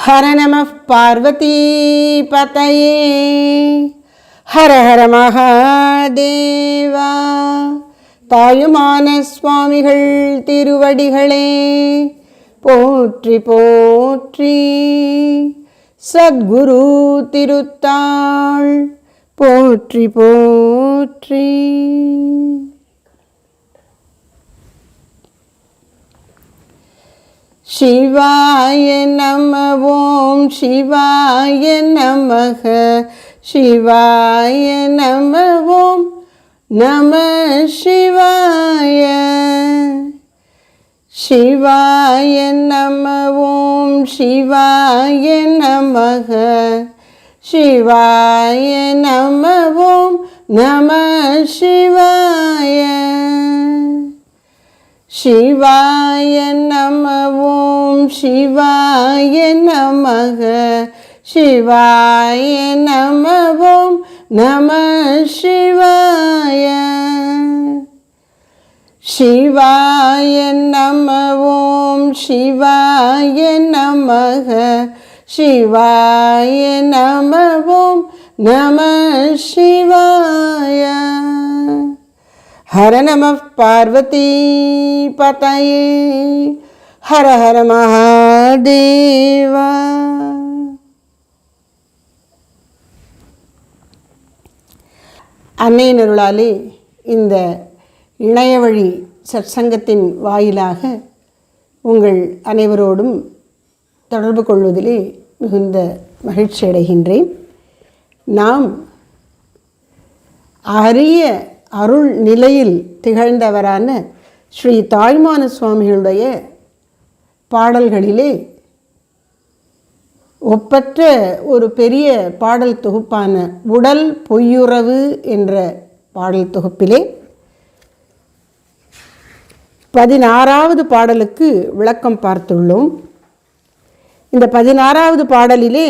ஹர நம பார்வதி பதயே ஹர ஹர மகாதேவா. தாயுமான சுவாமிகள் திருவடிகளே போற்றி போற்றி. சத்குரு திருத்தாள் போற்றி போற்றி. சிவாய நம ஓம் சிவாய நமக சிவாய நம ஓம் நம சிவாய. சிவாய நம ஓம் சிவாய நமக சிவாய நம ஓம் நம சிவாய. சிவாய நம ஓம் சிவாய நமக சிவாய நம ஓம் நம சிவாய. சிவாய நம ஓம் சிவாய நமக சிவாய நம ஓம் நம சிவாய. ஹர நம பார்வதி பதயே ஹர ஹர மகாதேவா. அன்னையின் அருளாலே இந்த இணையவழி சற்சங்கத்தின் வாயிலாக உங்கள் அனைவரோடும் தொடர்பு கொள்வதிலே மிகுந்த மகிழ்ச்சி அடைகின்றேன். நாம் அரிய அருள் நிலையில் திகழ்ந்தவரான ஸ்ரீ தாயுமான சுவாமிகளுடைய பாடல்களிலே ஒப்பற்ற ஒரு பெரிய பாடல் தொகுப்பான உடல் பொய்யுறவு என்ற பாடல் தொகுப்பிலே 16வது பாடலுக்கு விளக்கம் பார்த்துள்ளோம். இந்த 16வது பாடலிலே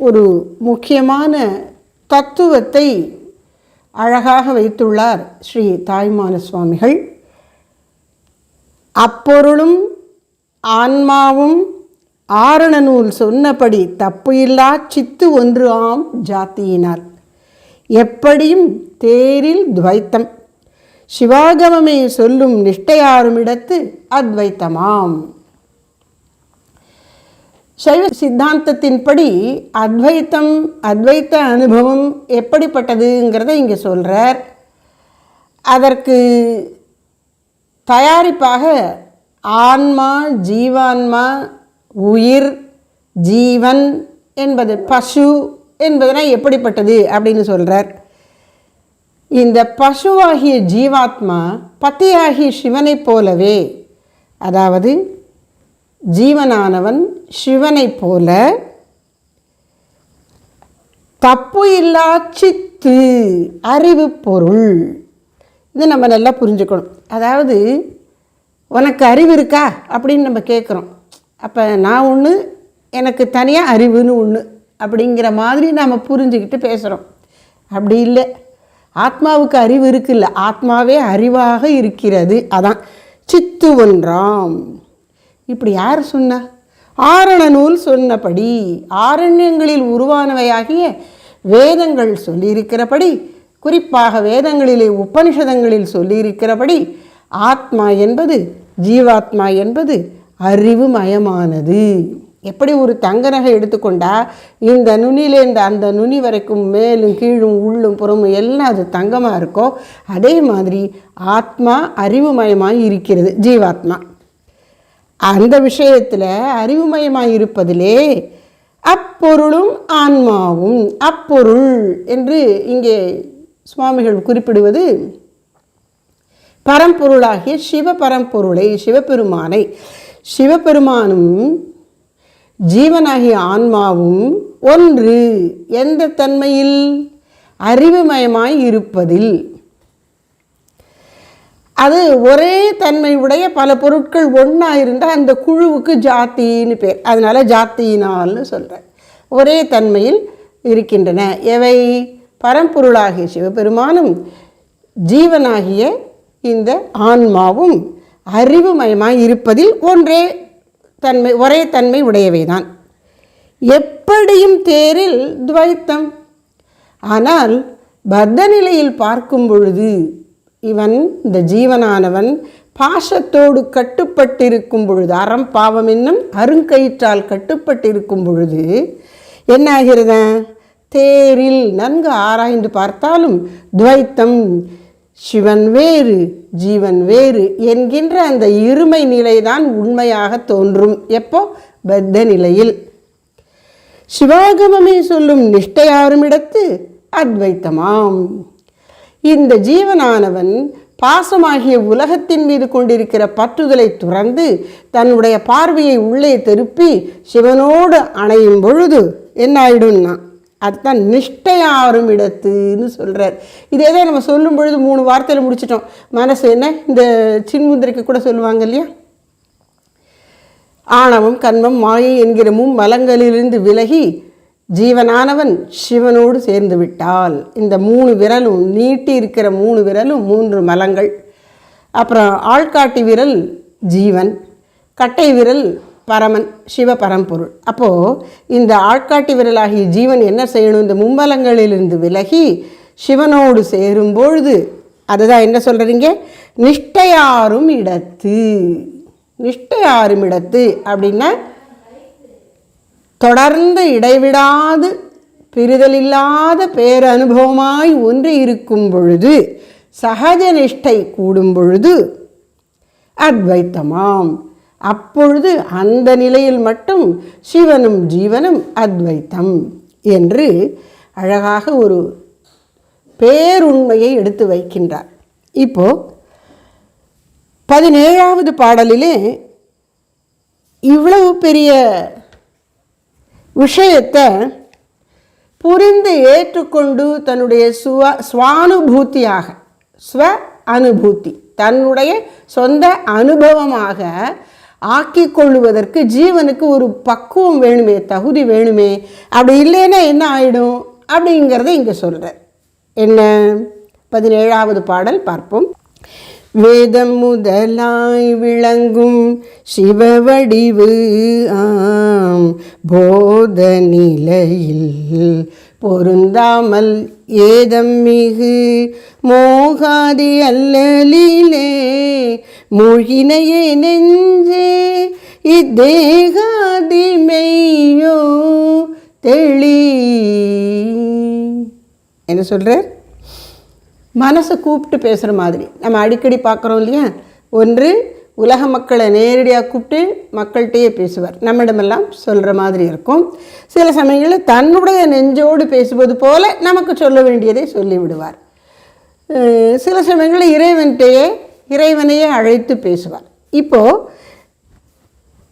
ஒரு முக்கியமான தத்துவத்தை அழகாக வைத்துள்ளார் ஸ்ரீ தாயுமான சுவாமிகள். அப்பொருளும் ஆன்மாவும் ஆரண நூல் சொன்னபடி தப்பு இல்லா சித்து ஒன்று ஆம் ஜாத்தியினால் எப்படியும் தேரில் துவைத்தம் சிவாகமமே சொல்லும் நிஷ்டையாருமிடத்து அத்வைத்தமாம். சைவ சித்தாந்தத்தின்படி அத்வைத்த அனுபவம் எப்படிப்பட்டதுங்கிறத இங்கே சொல்கிறார். அதற்கு தயாரிப்பாக ஆன்மா, ஜீவான்மா, உயிர், ஜீவன் என்பது பசு என்பதனை எப்படிப்பட்டது அப்படின்னு சொல்கிறார். இந்த பசுவாகிய ஜீவாத்மா பத்தியாகிய சிவனைப் போலவே, அதாவது ஜீவனானவன் சிவனைப் போல தப்பு இல்லா சித்து அறிவு பொருள். இது நம்ம நல்லா புரிஞ்சுக்கணும். அதாவது உனக்கு அறிவு இருக்கா அப்படின்னு நம்ம கேட்குறோம். அப்போ நான் ஒன்று, எனக்கு தனியாக அறிவுன்னு ஒன்று அப்படிங்கிற மாதிரி நாம் புரிஞ்சுக்கிட்டு பேசுகிறோம். அப்படி இல்லை. ஆத்மாவுக்கு அறிவு இருக்குல்ல, ஆத்மாவே அறிவாக இருக்கிறது. அதான் சித்து ஒன்றாம். இப்படி யார் சொன்னா? ஆரண நூல் சொன்னபடி, ஆரண்யங்களில் உருவானவையாகிய வேதங்கள் சொல்லியிருக்கிறபடி, குறிப்பாக வேதங்களிலே உபனிஷதங்களில் சொல்லியிருக்கிறபடி ஆத்மா என்பது, ஜீவாத்மா என்பது அறிவு மயமானது. எப்படி ஒரு தங்க நகை எடுத்துக்கொண்டால் இந்த நுனியிலேருந்து அந்த நுனி வரைக்கும் மேலும் கீழும் உள்ளும் புறமும் எல்லாம் அது தங்கமாக இருக்கோ, அதே மாதிரி ஆத்மா அறிவுமயமாக இருக்கிறது ஜீவாத்மா. அந்த விஷயத்தில் அறிவுமயமாக இருப்பதிலே அப்பொருளும் ஆன்மாவும், அப்பொருள் என்று இங்கே சுவாமிகள் குறிப்பிடுவது பரம்பொருளாகிய சிவபரம்பொருளை, சிவபெருமானை. சிவபெருமானும் ஜீவனாகிய ஆன்மாவும் ஒன்று. எந்த தன்மையில்? அறிவுமயமாய் இருப்பதில். அது ஒரே தன்மை உடைய பல பொருட்கள் ஒன்றா இருந்தால் அந்த குழுவுக்கு ஜாத்தின்னு பேர். அதனால் ஜாத்தியினால்னு சொல்கிறேன். ஒரே தன்மையில் இருக்கின்றன. எவை? பரம்பொருளாகிய சிவபெருமானும் ஜீவனாகிய இந்த ஆன்மாவும் அறிவுமயமாய் இருப்பதில் ஒரே தன்மை உடையவைதான். எப்படியும் தேரில் துவைத்தம். ஆனால் பத்த நிலையில் பார்க்கும் பொழுது இவன் இந்த ஜீவனானவன் பாசத்தோடு கட்டுப்பட்டிருக்கும் பொழுது, அறம் பாவம் என்னும் அருங்கயிற்றால் கட்டுப்பட்டிருக்கும் பொழுது என்ன ஆகிறத? தேரில் நன்கு ஆராய்ந்து பார்த்தாலும் துவைத்தம், சிவன் வேறு ஜீவன் வேறு என்கின்ற அந்த இருமை நிலைதான் உண்மையாக தோன்றும். எப்போ? பத்த நிலையில். சிவாகமமே சொல்லும் நிஷ்டையாருமிடத்து அத்வைத்தமாம். இந்த ஜீவனானவன் பாசமாகிய உலகத்தின் மீது கொண்டிருக்கிற பற்றுதலை துறந்து தன்னுடைய பார்வையை உள்ளே திருப்பி சிவனோடு அணையும் பொழுது என்ன ஆயிடும்னா அதுதான் நிஷ்டையாரும் இடத்துன்னு சொல்கிறார். இதே தான் நம்ம சொல்லும் பொழுது 3 வார்த்தையில் முடிச்சிட்டோம். மனசு என்ன, இந்த சின்முந்திரைக்கு கூட சொல்லுவாங்க இல்லையா, ஆணவம் கண்மம் மாயை என்கிற மலங்களிலிருந்து விலகி ஜீவனானவன் சிவனோடு சேர்ந்து விட்டால் இந்த 3 விரலும் நீட்டி இருக்கிற 3 விரலும் 3 மலங்கள், அப்புறம் ஆள்காட்டி விரல் ஜீவன், கட்டை விரல் பரமன் சிவபரம்பொருள். அப்போது இந்த ஆள்காட்டி விரலாகிய ஜீவன் என்ன செய்யணும்? இந்த மும்மலங்களிலிருந்து விலகி சிவனோடு சேரும்பொழுது அதுதான் என்ன சொல்கிறீங்க? நிஷ்டையாரும் இடத்து. நிஷ்டையாரும் இடத்து அப்படின்னா தொடர்ந்து இடைவிடாது பிரிதலில்லாத பேரனுபவமாய் ஒன்று இருக்கும் பொழுது, சகஜ நிஷ்டை கூடும் பொழுது அத்வைத்தமாம். அப்பொழுது அந்த நிலையில் மட்டும் சிவனும் ஜீவனும் அத்வைத்தம் என்று அழகாக ஒரு பேருண்மையை எடுத்து வைக்கின்றார். இப்போ 17வது பாடலிலே இவ்வளவு பெரிய விஷயத்தை புரிந்து ஏற்றுக்கொண்டு தன்னுடைய சுவானுபூத்தியாக, ஸ்வ அனுபூதி, தன்னுடைய சொந்த அனுபவமாக ஆக்கி கொள்ளுவதற்கு ஜீவனுக்கு ஒரு பக்குவம் வேணுமே, தகுதி வேணுமே. அப்படி இல்லைன்னா என்ன ஆகிடும் அப்படிங்கிறத இங்கே சொல்கிறார். என்ன? 17வது பாடல் பார்ப்போம். வேதம் முதலாய் விளங்கும் சிவவடிவு ஆம் போத நிலையில் பொருந்தாமல் ஏதம் மிகு மோகாதி அல்லலிலே மூழ்கினையே நெஞ்சே இத்தேகாதி மெய்யோ தெளி. என்ன சொல்கிறார்? மனசை கூப்பிட்டு பேசுகிற மாதிரி நம்ம அடிக்கடி பார்க்குறோம் இல்லையா. ஒன்று உலக மக்களை நேரடியாக கூப்பிட்டு மக்கள்கிட்டையே பேசுவார், நம்மிடமெல்லாம் சொல்கிற மாதிரி இருக்கும். சில சமயங்களில் தன்னுடைய நெஞ்சோடு பேசுவது போல நமக்கு சொல்ல வேண்டியதை சொல்லிவிடுவார். சில சமயங்களில் இறைவனையே அழைத்து பேசுவார். இப்போது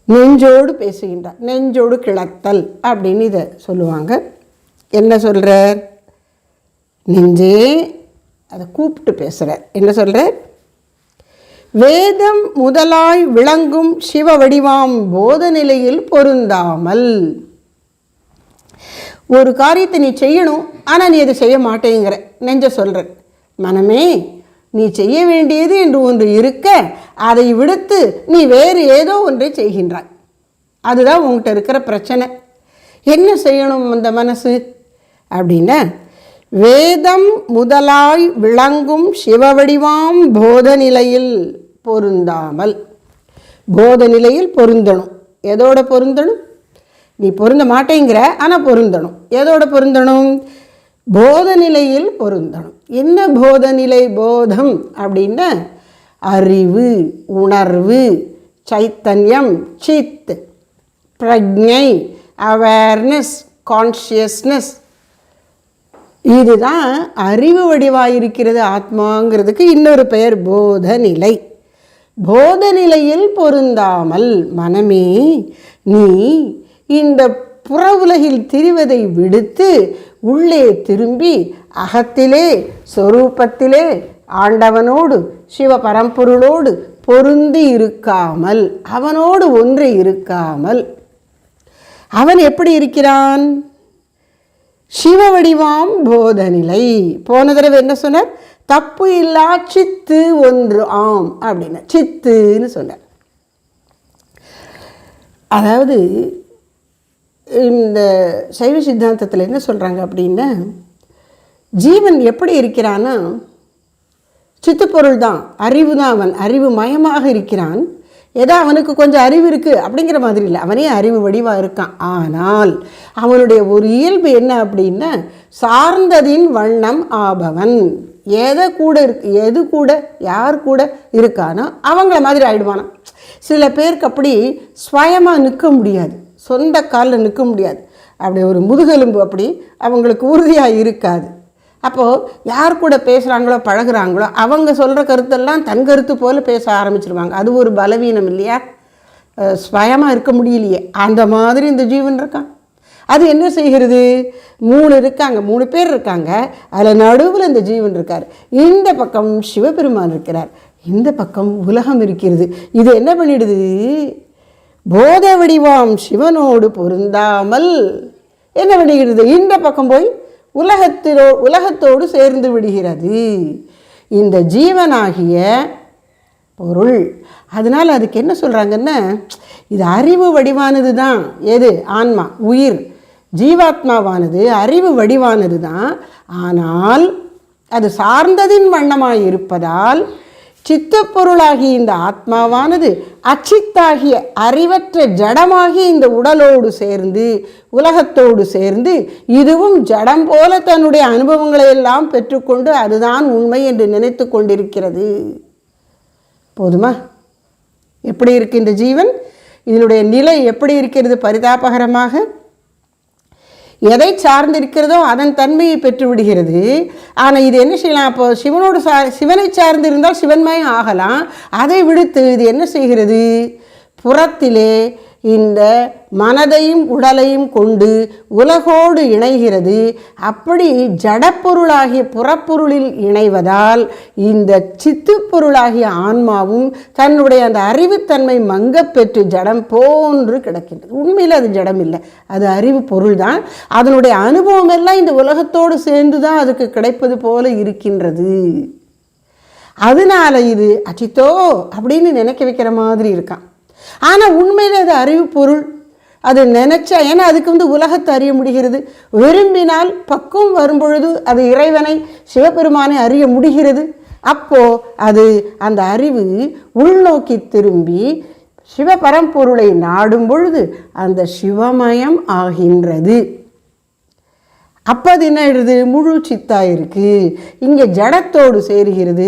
நெஞ்சோடு பேசுகின்றார், நெஞ்சோடு கிளத்தல் அப்படின்னு இதை சொல்லுவாங்க. என்ன சொல்கிறார்? நெஞ்சே, அதை கூப்பிட்டு பேசுகிறார். என்ன சொல்கிறார்? வேதம் முதலாய் விளங்கும் சிவ வடிவாம் போத நிலையில் பொருந்தாமல். ஒரு காரியத்தை நீ செய்யணும், ஆனால் நீ அதை செய்ய மாட்டேங்கிற நெஞ்ச சொல்கிற. மனமே, நீ செய்ய வேண்டியது என்று ஒன்று இருக்க அதை விடுத்து நீ வேறு ஏதோ ஒன்றை செய்கின்றாய். அதுதான் உங்கள்கிட்ட இருக்கிற பிரச்சனை. என்ன செய்யணும் அந்த மனசு அப்படின்னா, வேதம் முதலாய் விளங்கும் சிவவடிவாம் போத நிலையில் பொருந்தாமல். போத நிலையில் பொருந்தணும். எதோட பொருந்தணும்? நீ பொருந்த மாட்டேங்கிற, ஆனால் பொருந்தணும். எதோட பொருந்தணும்? போத நிலையில் பொருந்தணும். என்ன போத நிலை? போதம் அப்படின்னா அறிவு, உணர்வு, சைத்தன்யம், சித், பிரஜை, அவேர்னஸ், கான்ஷியஸ்னஸ். இதுதான் அறிவு வடிவாயிருக்கிறது ஆத்மாங்கிறதுக்கு இன்னொரு பெயர் போத நிலை. போத நிலையில் பொருந்தாமல் மனமே, நீ இந்த புற உலகில் திரிவதை விடுத்து உள்ளே திரும்பி அகத்திலே சொரூபத்திலே ஆண்டவனோடு சிவபரம்பொருளோடு பொருந்தி இருக்காமல், அவனோடு ஒன்று இருக்காமல். அவன் எப்படி இருக்கிறான்? சிவ வடிவாம் போத நிலை. போன தடவை என்ன சொன்னார்? தப்பு இல்லா சித்து ஒன்று ஆம் அப்படின்னு சித்துன்னு சொன்னார். அதாவது இந்த சைவ சித்தாந்தத்தில் என்ன சொல்கிறாங்க அப்படின்னா, ஜீவன் எப்படி இருக்கிறான்னா சித்துப்பொருள் தான், அறிவு தான், அவன் அறிவு மயமாக இருக்கிறான். ஏதோ அவனுக்கு கொஞ்சம் அறிவு இருக்குது அப்படிங்கிற மாதிரி இல்லை, அவனே அறிவு வடிவாக இருக்கான். ஆனால் அவனுடைய ஒரு இயல்பு என்ன அப்படின்னா, சார்ந்ததின் வண்ணம் ஆபவன். எது கூட யார் கூட இருக்கானோ அவங்கள மாதிரி ஆயிடுவானா. சில பேருக்கு அப்படி சுயமாக நிற்க முடியாது, சொந்த காலில் நிற்க முடியாது, அப்படி ஒரு முதுகெலும்பு அப்படி அவங்களுக்கு உறுதியாக இருக்காது. அப்போது யார் கூட பேசுகிறாங்களோ பழகுறாங்களோ அவங்க சொல்கிற கருத்தெல்லாம் தன் கருத்து போல் பேச ஆரம்பிச்சிருவாங்க. அது ஒரு பலவீனம் இல்லையா? ஸ்வயமாக இருக்க முடியலையே. அந்த மாதிரி இந்த ஜீவன் இருக்கான். அது என்ன செய்கிறது? 3 பேர் இருக்காங்க. அதில் நடுவில் இந்த ஜீவன் இருக்கார். இந்த பக்கம் சிவபெருமான் இருக்கிறார், இந்த பக்கம் உலகம் இருக்கிறது. இது என்ன பண்ணிடுது? போத வடிவாம் சிவனோடு பொருந்தாமல் என்ன பண்ணிடுது? இந்த பக்கம் போய் உலகத்தோடு சேர்ந்து விடுகிறது இந்த ஜீவனாகிய பொருள். அதனால் அதுக்கு என்ன சொல்கிறாங்கன்னா, இது அறிவு வடிவானது தான். எது? ஆன்மா, உயிர், ஜீவாத்மாவானது அறிவு வடிவானது தான். ஆனால் அது சார்ந்ததின் வண்ணமாக இருப்பதால் சித்தப்பொருளாகிய இந்த ஆத்மாவானது அச்சித்தாகிய அறிவற்ற ஜடமாகிய இந்த உடலோடு சேர்ந்து உலகத்தோடு சேர்ந்து இதுவும் ஜடம் போல தன்னுடைய அனுபவங்களை எல்லாம் பெற்றுக்கொண்டு அதுதான் உண்மை என்று நினைத்து கொண்டிருக்கிறது. போதுமா? எப்படி இருக்கு இந்த ஜீவன்? இதனுடைய நிலை எப்படி இருக்கிறது? பரிதாபகரமாக எதை சார்ந்திருக்கிறதோ அதன் தன்மையை பெற்று விடுகிறது. ஆனால் இது என்ன செய்யலாம்? அப்போ சிவனை சார்ந்து இருந்தால் சிவன்மயம் ஆகலாம். அதை விடுத்து இது என்ன செய்கிறது? புறத்திலே இந்த மனதையும் உடலையும் கொண்டு உலகோடு இணைகிறது. அப்படி ஜடப்பொருளாகிய புறப்பொருளில் இணைவதால் இந்த சித்துப்பொருளாகிய ஆன்மாவும் தன்னுடைய அந்த அறிவுத்தன்மை மங்கப்பெற்று ஜடம் போன்று கிடக்கின்றது. உண்மையில் அது ஜடம் இல்லை, அது அறிவு பொருள் தான். அதனுடைய அனுபவம் எல்லாம் இந்த உலகத்தோடு சேர்ந்து தான் அதுக்கு கிடைப்பது போல இருக்கின்றது. அதனால இது அச்சித்தோ அப்படின்னு நினைக்க வைக்கிற மாதிரி இருக்கான். ஆனால் உண்மையில் அது அறிவு பொருள். அது நினைச்சா, ஏன்னா அதுக்கு உலகத்தை அறிய முடிகிறது. விரும்பினால் பக்குவம் வரும்பொழுது அது இறைவனை சிவபெருமானை அறிய முடிகிறது. அப்போ அது அந்த அறிவு உள்நோக்கி திரும்பி சிவபரம்பொருளை நாடும் பொழுது அந்த சிவமயம் ஆகின்றது. அப்போ அது என்ன ஆயிடுது? முழு சித்தா இருக்குது. இங்கே ஜடத்தோடு சேருகிறது.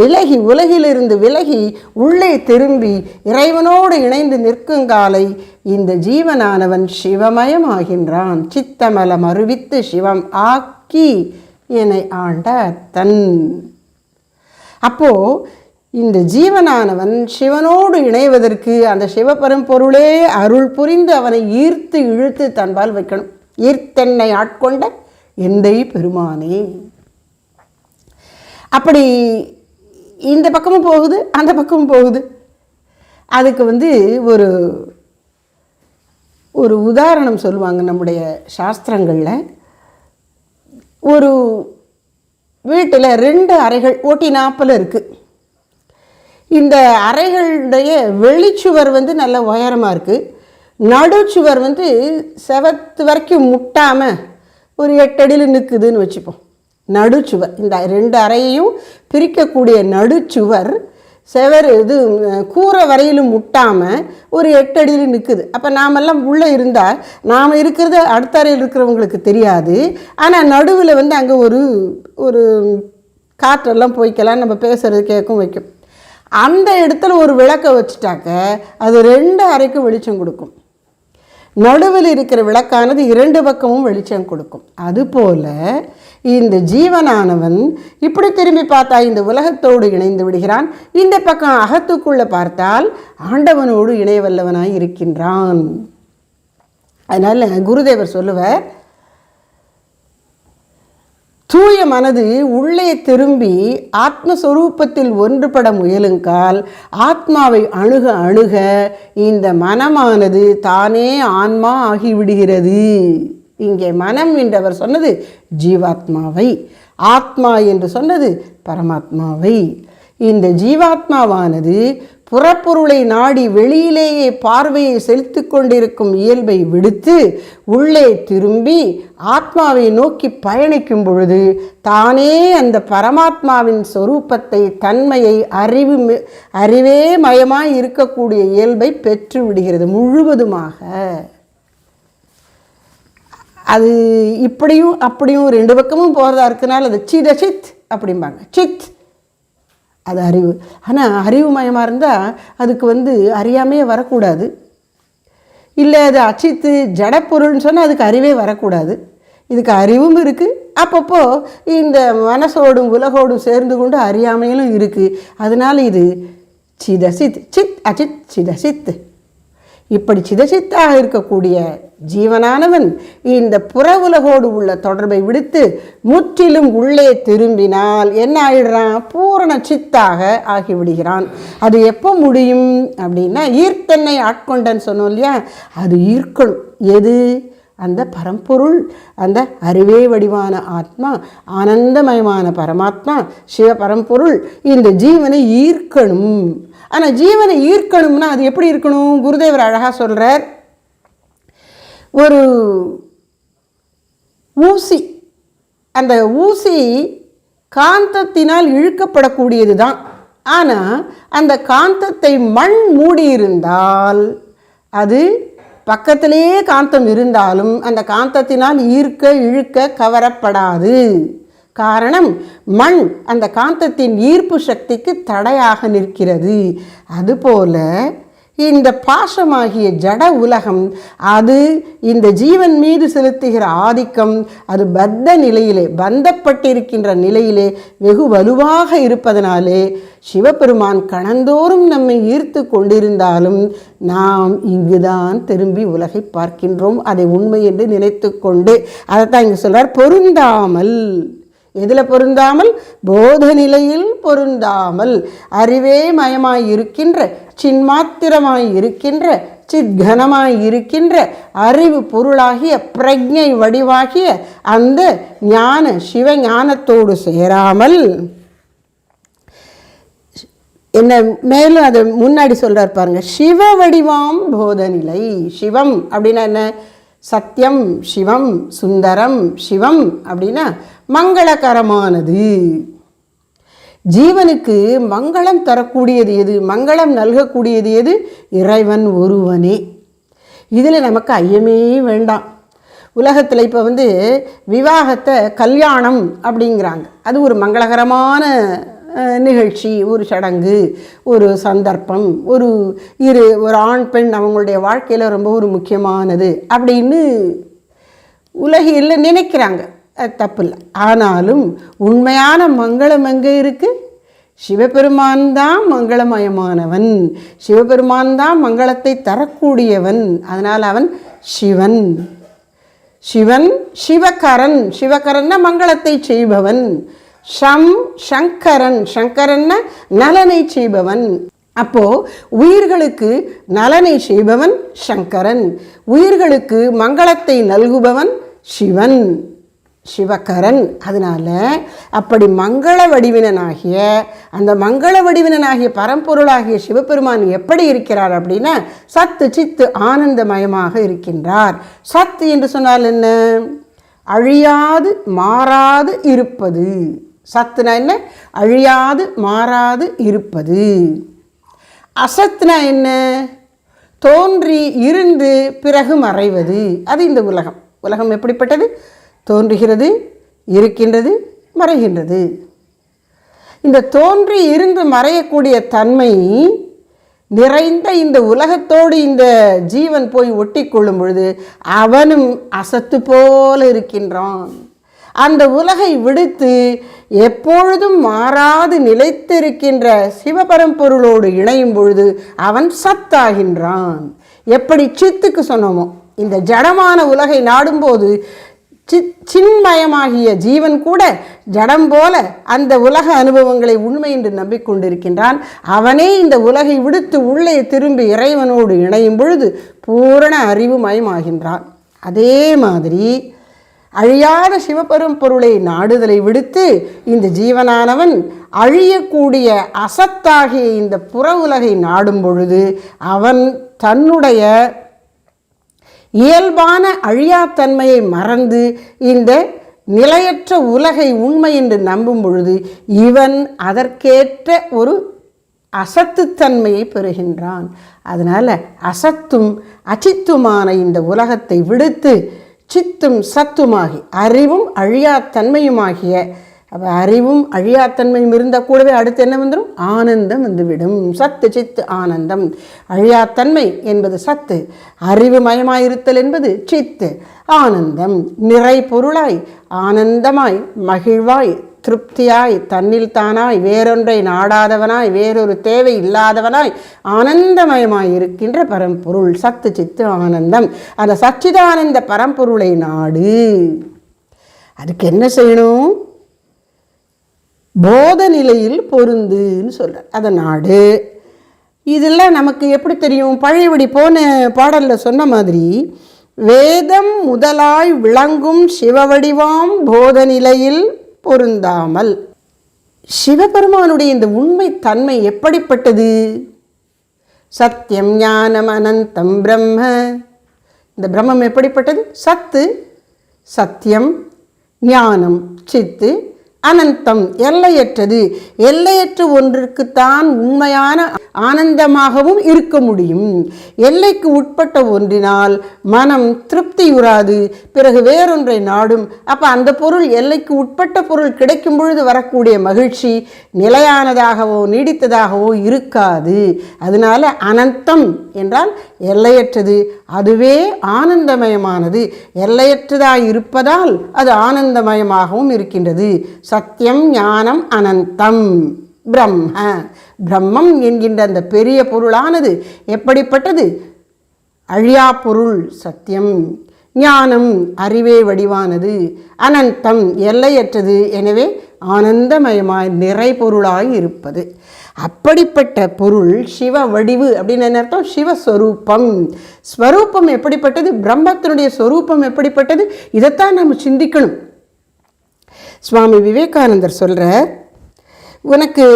விலகி உலகிலிருந்து விலகி உள்ளே திரும்பி இறைவனோடு இணைந்து நிற்குங்காலை இந்த ஜீவனானவன் சிவமயம் ஆகின்றான். சித்தமலம் அறிவித்து சிவம் ஆக்கி என்னை ஆண்ட தன். அப்போ இந்த ஜீவனானவன் சிவனோடு இணைவதற்கு அந்த சிவபரம்பொருளே அருள் புரிந்து அவனை ஈர்த்து இழுத்து தன்பால் வைக்கணும். ஈர்த்தென்னை ஆட்கொண்ட எந்தை பெருமானே. அப்படி இந்த பக்கமும் போகுது, அந்த பக்கமும் போகுது. அதுக்கு ஒரு ஒரு உதாரணம் சொல்லுவாங்க நம்முடைய சாஸ்திரங்களில். ஒரு வீட்டில் 2 அறைகள் ஓட்டினாப்பில் இருக்குது. இந்த அறைகளுடைய வெளிச்சுவர் நல்ல உயரமாக இருக்குது. நடுச்சுவர் செவத்து வரைக்கும் முட்டாமல் ஒரு 8 அடியில் நிற்குதுன்னு வச்சுப்போம். நடுச்சுவர், இந்த 2 அறையையும் பிரிக்கக்கூடிய நடுச்சுவர் கூரை வரையிலும் முட்டாமல் ஒரு 8 அடியில் நிற்குது. அப்போ நாமெல்லாம் உள்ளே இருந்தால் நாம் இருக்கிறது அடுத்த அறையில் இருக்கிறவங்களுக்கு தெரியாது. ஆனால் நடுவில் அங்கே ஒரு காற்றெல்லாம் போய்க்கலாம், நம்ம பேசுகிறது கேட்கும் வைக்கும். அந்த இடத்துல ஒரு விளக்கை வச்சுட்டாக்க அது 2 அறைக்கும் வெளிச்சம் கொடுக்கும். நடுவில் இருக்கிற விளக்கானது 2 பக்கமும் வெளிச்சம் கொடுக்கும். அதுபோல இந்த ஜீவனானவன் இப்படி திரும்பி பார்த்தா இந்த உலகத்தோடு இணைந்து விடுகிறான். இந்த பக்கம் அகத்துக்குள்ளே பார்த்தால் ஆண்டவனோடு இணையவல்லவனாய் இருக்கின்றான். அதனால் குருதேவர் சொல்லுவார், தூய மனது உள்ளே திரும்பி ஆத்மஸ்வரூபத்தில் ஒன்றுபட முயலுங்கால் ஆத்மாவை அணுக அணுக இந்த மனமானது தானே ஆன்மா ஆகிவிடுகிறது. இங்கே மனம் என்றவர் சொன்னது ஜீவாத்மாவை, ஆத்மா என்று சொன்னது பரமாத்மாவை. இந்த ஜீவாத்மாவானது புறப்பொருளை நாடி வெளியிலேயே பார்வையை செலுத்தி கொண்டிருக்கும் இயல்பை விடுத்து உள்ளே திரும்பி ஆத்மாவை நோக்கி பயணிக்கும் பொழுது தானே அந்த பரமாத்மாவின் சொரூபத்தை, தன்மையை, அறிவே மயமாய் இருக்கக்கூடிய இயல்பை பெற்று விடுகிறது முழுவதுமாக. அது இப்படியும் அப்படியும் ரெண்டு பக்கமும் போகிறதா இருக்கனால அது சித் அப்படிம்பாங்க. சித் அது அறிவு. ஆனால் அறிவுமயமாக இருந்தால் அதுக்கு அறியாமையே வரக்கூடாது. இல்லை அது அச்சித்து ஜடப்பொருள்னு சொன்னால் அதுக்கு அறிவே வரக்கூடாது. இதுக்கு அறிவும் இருக்குது, அப்பப்போ இந்த மனசோடும் உலகோடும் சேர்ந்து கொண்டு அறியாமையிலும் இருக்குது. அதனால் இது சிதசித், சித் அச்சித் சிதசித். இப்படி சிதசித்தாக இருக்கக்கூடிய ஜீவனானவன் இந்த புற உலகோடு உள்ள தொடர்பை விடுத்து முற்றிலும் உள்ளே திரும்பினால் என்ன ஆயிடுறான்? பூரண சித்தாக ஆகிவிடுகிறான். அது எப்போ முடியும் அப்படின்னா, ஈர்த்தன்னை ஆட்கொண்டன்னு சொன்னோம் இல்லையா, அது ஈர்க்கணும். எது? அந்த பரம்பொருள், அந்த அறிவே வடிவான ஆத்மா, ஆனந்தமயமான பரமாத்மா, சிவபரம்பொருள் இந்த ஜீவனை ஈர்க்கணும். ஆனால் ஜீவனை ஈர்க்கணும்னா அது எப்படி இருக்கணும்? குருதேவர் அழகாக சொல்கிறார். ஒரு ஊசி, அந்த ஊசி காந்தத்தினால் இழுக்கப்படக்கூடியது தான். ஆனால் அந்த காந்தத்தை மண் மூடியிருந்தால், அது பக்கத்திலேயே காந்தம் இருந்தாலும் அந்த காந்தத்தினால் ஈர்க்க இழுக்க கவரப்படாது. காரணம், மண் அந்த காந்தத்தின் ஈர்ப்பு சக்திக்கு தடையாக நிற்கிறது. அதுபோல இந்த பாசமாகிய ஜட உலகம், அது இந்த ஜீவன் மீது செலுத்துகிற ஆதிக்கம், அது பத்த நிலையிலே, பந்தப்பட்டிருக்கின்ற நிலையிலே வெகு வலுவாக இருப்பதனாலே சிவபெருமான் கணந்தோறும் நம்மை ஈர்த்து கொண்டிருந்தாலும் நாம் இங்குதான் திரும்பி உலகை பார்க்கின்றோம். அதை உண்மை என்று நினைத்து கொண்டு, அதைத்தான் இங்கே சொல்றார், பொருந்தாமல். எதில் பொருந்தாமல்? போத நிலையில் பொருந்தாமல், அறிவே மயமாய் இருக்கின்ற, சின்மாத்திரமாய் இருக்கின்ற, சித்கனமாய் இருக்கின்ற அறிவு பொருளாகிய பிரஜை வடிவாகிய அந்த ஞான சிவஞானத்தோடு சேராமல், என்ன மேலும் அதை முன்னாடி சொல்றார் பாருங்க, சிவ வடிவாம் போத நிலை. சிவம் அப்படின்னா என்ன? சத்தியம் சிவம், சுந்தரம் சிவம் அப்படின்னா மங்களகரமானது. ஜீவனுக்கு மங்களம் தரக்கூடியது எது? மங்களம் நல்கக்கூடியது எது? இறைவன் ஒருவனே. இதில் நமக்கு ஐயமே வேண்டாம். உலகத்தில் இப்போ விவாகத்தை கல்யாணம் அப்படிங்கிறாங்க. அது ஒரு மங்களகரமான நிகழ்ச்சி, ஒரு சடங்கு, ஒரு சந்தர்ப்பம், ஒரு ஆண் பெண் அவங்களுடைய வாழ்க்கையில் ரொம்ப ஒரு முக்கியமானது அப்படின்னு உலகில் நினைக்கிறாங்க. தப்பு இல்லை. ஆனாலும் உண்மையான மங்களம் எங்கே இருக்குது? சிவபெருமான் தான் மங்களமயமானவன், சிவபெருமான் தான் மங்களத்தை தரக்கூடியவன். அதனால் அவன் சிவன். சிவன் சிவகரன், சிவகரன்னா மங்களத்தை செய்பவன். சங்கரன், சங்கரன்னா நலனை செய்பவன். அப்போ உயிர்களுக்கு நலனை செய்பவன் சங்கரன், உயிர்களுக்கு மங்களத்தை நல்குபவன் சிவன், சிவகரன். அதனால அப்படி மங்கள வடிவினனாகிய, அந்த மங்கள வடிவினனாகிய பரம்பொருளாகிய சிவபெருமான் எப்படி இருக்கிறார் அப்படின்னா, சத்து சித்து ஆனந்தமயமாக இருக்கின்றார். சத்து என்று சொன்னால் என்ன? அழியாது மாறாது இருப்பது. சத்துனா என்ன? அழியாது மாறாது இருப்பது. அசத்துனா என்ன? தோன்றி இருந்து பிறகு மறைவது. அது இந்த உலகம். உலகம் எப்படிப்பட்டது? தோன்றுகிறது, இருக்கின்றது, மறைகின்றது. இந்த தோன்றி இருந்து மறையக்கூடிய தன்மை நிறைந்த இந்த உலகத்தோடு இந்த ஜீவன் போய் ஒட்டி கொள்ளும் பொழுது அவனும் அசத்து போல இருக்கின்றான். அந்த உலகை விடுத்து எப்பொழுதும் மாறாது நிலைத்திருக்கின்ற சிவபரம்பொருளோடு இணையும் பொழுது அவன் சத்தாகின்றான். எப்படி சித்துக்கு சொன்னோமோ, இந்த ஜடமான உலகை நாடும்போது சின்மயமாகிய ஜீவன் கூட ஜடம் போல அந்த உலக அனுபவங்களை உண்மை என்று நம்பிக்கொண்டிருக்கின்றான். அவனே இந்த உலகை விடுத்து உள்ளே திரும்பி இறைவனோடு இணையும் பொழுது பூரண அறிவு மயமாகின்றான். அதே மாதிரி அழியாத சிவபெரும்பொருளை நாடுதலை விடுத்து இந்த ஜீவனானவன் அழியக்கூடிய அசத்தாகிய இந்த புற உலகை நாடும் பொழுது அவன் தன்னுடைய இயல்பான அழியாத்தன்மையை மறந்து இந்த நிலையற்ற உலகை உண்மை என்று நம்பும் பொழுது இவன் அதற்கேற்ற ஒரு அசத்துத்தன்மையை பெறுகின்றான். அதனால் அசத்தும் அச்சித்துமான இந்த உலகத்தை விடுத்து சித்தும் சத்துமாகி அறிவும் அழியாத்தன்மையுமாகிய, அப்போ அறிவும் அழியாத்தன்மையும் இருந்தால் கூடவே அடுத்து என்ன வந்துடும்? ஆனந்தம் வந்துவிடும். சத்து சித்து ஆனந்தம். அழியாத்தன்மை என்பது சத்து, அறிவு மயமாயிருத்தல் என்பது சித்து, ஆனந்தம். நிறை பொருளாய் ஆனந்தமாய் மகிழ்வாய் திருப்தியாய் தன்னில் தானாய் வேறொன்றை நாடாதவனாய் வேறொரு தேவை இல்லாதவனாய் ஆனந்தமயமாய் இருக்கின்ற பரம்பொருள் சத்து சித்து ஆனந்தம். அந்த சச்சிதானந்த பரம்பொருளை நாடு. அதுக்கு என்ன செய்யணும்? போத நிலையில் பொருந்துன்னு சொல்கிறார். அதை நாடு. இதெல்லாம் நமக்கு எப்படி தெரியும்? பழையபடி போன பாடலில் சொன்ன மாதிரி வேதம் முதலாய் விளங்கும் சிவவடிவாம் போத நிலையில் பொருந்தாமல். சிவபெருமானுடைய இந்த உண்மை தன்மை எப்படிப்பட்டது? சத்தியம் ஞானம் அனந்தம் பிரம்ம. இந்த பிரம்மம் எப்படிப்பட்டது? சத்து, சத்தியம், ஞானம், சித்து, அனந்தம், எல்லையற்றது. எல்லையற்ற ஒன்றிற்குத்தான் உண்மையான ஆனந்தமாகவும் இருக்க முடியும். எல்லைக்கு உட்பட்ட ஒன்றினால் மனம் திருப்தியுறாது, பிறகு வேறொன்றை நாடும். அப்போ அந்த பொருள், எல்லைக்கு உட்பட்ட பொருள் கிடைக்கும் பொழுது வரக்கூடிய மகிழ்ச்சி நிலையானதாகவோ நீடித்ததாகவோ இருக்காது. அதனால அனந்தம் என்றால் எல்லையற்றது, அதுவே ஆனந்தமயமானது. எல்லையற்றதாய் இருப்பதால் அது ஆனந்தமயமாகவும் இருக்கின்றது. சத்தியம் ஞானம் அனந்தம் பிரம்ம. பிரம்மம் என்கின்ற அந்த பெரிய பொருளானது எப்படிப்பட்டது? அழியா பொருள் சத்தியம், ஞானம் அறிவே வடிவானது, அனந்தம் எல்லையற்றது, எனவே ஆனந்தமயமாய் நிறை பொருளாய் இருப்பது. அப்படிப்பட்ட பொருள் சிவ வடிவு அப்படின்னு என்ன அர்த்தம்? சிவஸ்வரூபம். ஸ்வரூபம் எப்படிப்பட்டது? பிரம்மத்தினுடைய ஸ்வரூபம் எப்படிப்பட்டது? இதைத்தான் நம்ம சிந்திக்கணும். சுவாமி விவேகானந்தர் சொல்கிறார், உனக்கு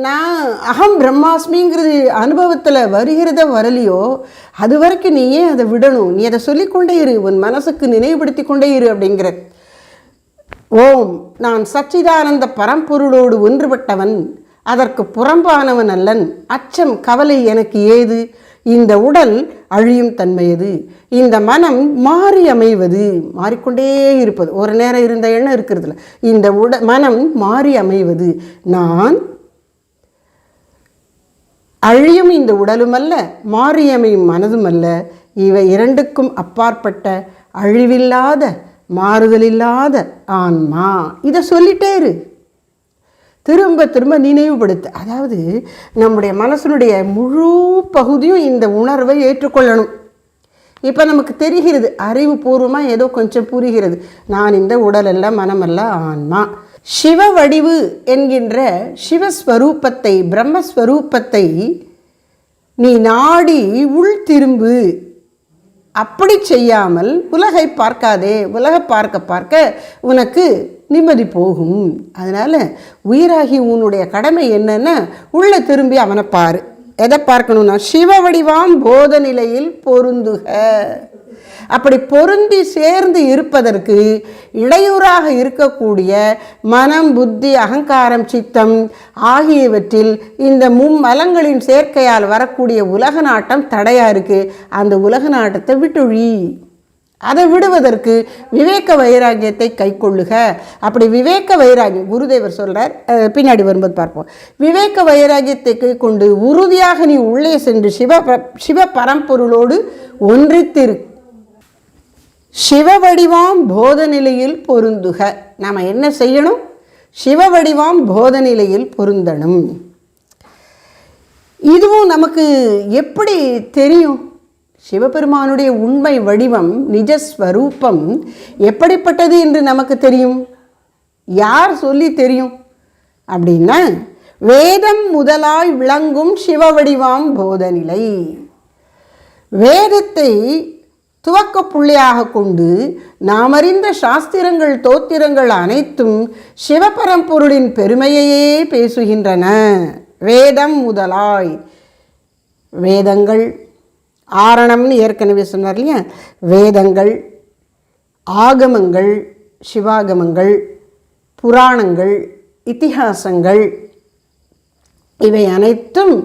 நான் அகம் பிரம்மாஸ்மிங்கிறது அனுபவத்தில் வருகிறத வரலையோ அது வரைக்கும் நீ ஏன் அதை விடணும்? நீ அதை சொல்லிக்கொண்டே இரு, உன் மனசுக்கு நினைவுபடுத்தி கொண்டே இரு அப்படிங்கிற. ஓம் நான் சச்சிதானந்த பரம்பொருளோடு ஒன்றுபட்டவன், அதற்கு புறம்பானவன் அல்லன். அச்சம் கவலை எனக்கு ஏது? இந்த உடல் அழியும் தன்மையது, இந்த மனம் மாறி அமைவது, மாறிக்கொண்டே இருப்பது. ஒரு நேரம் இருந்த எண்ணம் இருக்கிறதுல இந்த மனம் மாறி அமைவது. நான் அழியும் இந்த உடலும் அல்ல, மாறி அமையும் மனதும் அல்ல. இவை இரண்டுக்கும் அப்பாற்பட்ட அழிவில்லாத மாறுதலில்லாத ஆன்மா. இதை சொல்லிட்டே இரு, திரும்ப திரும்ப நினைவுபடுத்த. அதாவது நம்முடைய மனசனுடைய முழு பகுதியும் இந்த உணர்வை ஏற்றுக்கொள்ளணும். இப்போ நமக்கு தெரிகிறது, அறிவுபூர்வமாக ஏதோ கொஞ்சம் புரிகிறது, நான் இந்த உடலல்ல மனமல்ல ஆன்மா. சிவ வடிவு என்கின்ற சிவஸ்வரூபத்தை பிரம்மஸ்வரூபத்தை நீ நாடி உள் திரும்பு. அப்படி செய்யாமல் உலகை பார்க்காதே. உலகை பார்க்க பார்க்க உனக்கு நிம்மதி போகும். அதனால் உயிராகி உன்னுடைய கடமை என்னன்னா உள்ள திரும்பி அவனை பாரு. எதை பார்க்கணும்னா சிவ வடிவாம் போத நிலையில் பொருந்துக. அப்படி பொருந்தி சேர்ந்து இருப்பதற்கு இடையூறாக இருக்கக்கூடிய மனம் புத்தி அகங்காரம் சித்தம் ஆகியவற்றில் இந்த மும்மலங்களின் சேர்க்கையால் வரக்கூடிய உலக நாட்டம் தடையாக இருக்குது. அந்த உலக நாட்டத்தை விட்டொழி. அதை விடுவதற்கு விவேக வைராகியத்தை கை கொள்ளுக. அப்படி விவேக வைராகியம் குருதேவர் சொல்கிறார், பின்னாடி வரும்போது பார்ப்போம். விவேக வைராகியத்தை கை கொண்டு உறுதியாக நீ உள்ளே சென்று சிவ பரம்பொருளோடு ஒன்றித்திரு. சிவ வடிவாம் போத நிலையில் பொருந்துக. நாம் என்ன செய்யணும்? சிவ வடிவாம் போத நிலையில் பொருந்தணும். இதுவும் நமக்கு எப்படி தெரியும்? சிவபெருமானுடைய உண்மை வடிவம் நிஜஸ்வரூபம் எப்படிப்பட்டது என்று நமக்கு தெரியும். யார் சொல்லி தெரியும் அப்படின்னா, வேதம் முதலாய் விளங்கும் சிவ வடிவாம் போத நிலை. வேதத்தை துவக்க புள்ளியாக கொண்டு நாம் அறிந்த சாஸ்திரங்கள் தோத்திரங்கள் அனைத்தும் சிவபரம்பொருளின் பெருமையையே பேசுகின்றன. வேதம் முதலாய், வேதங்கள் ஆரணம்னு ஏற்கனவே சொன்னார் இல்லையா, வேதங்கள், ஆகமங்கள், சிவாகமங்கள், புராணங்கள், இதிகாசங்கள் இவை அனைத்தும்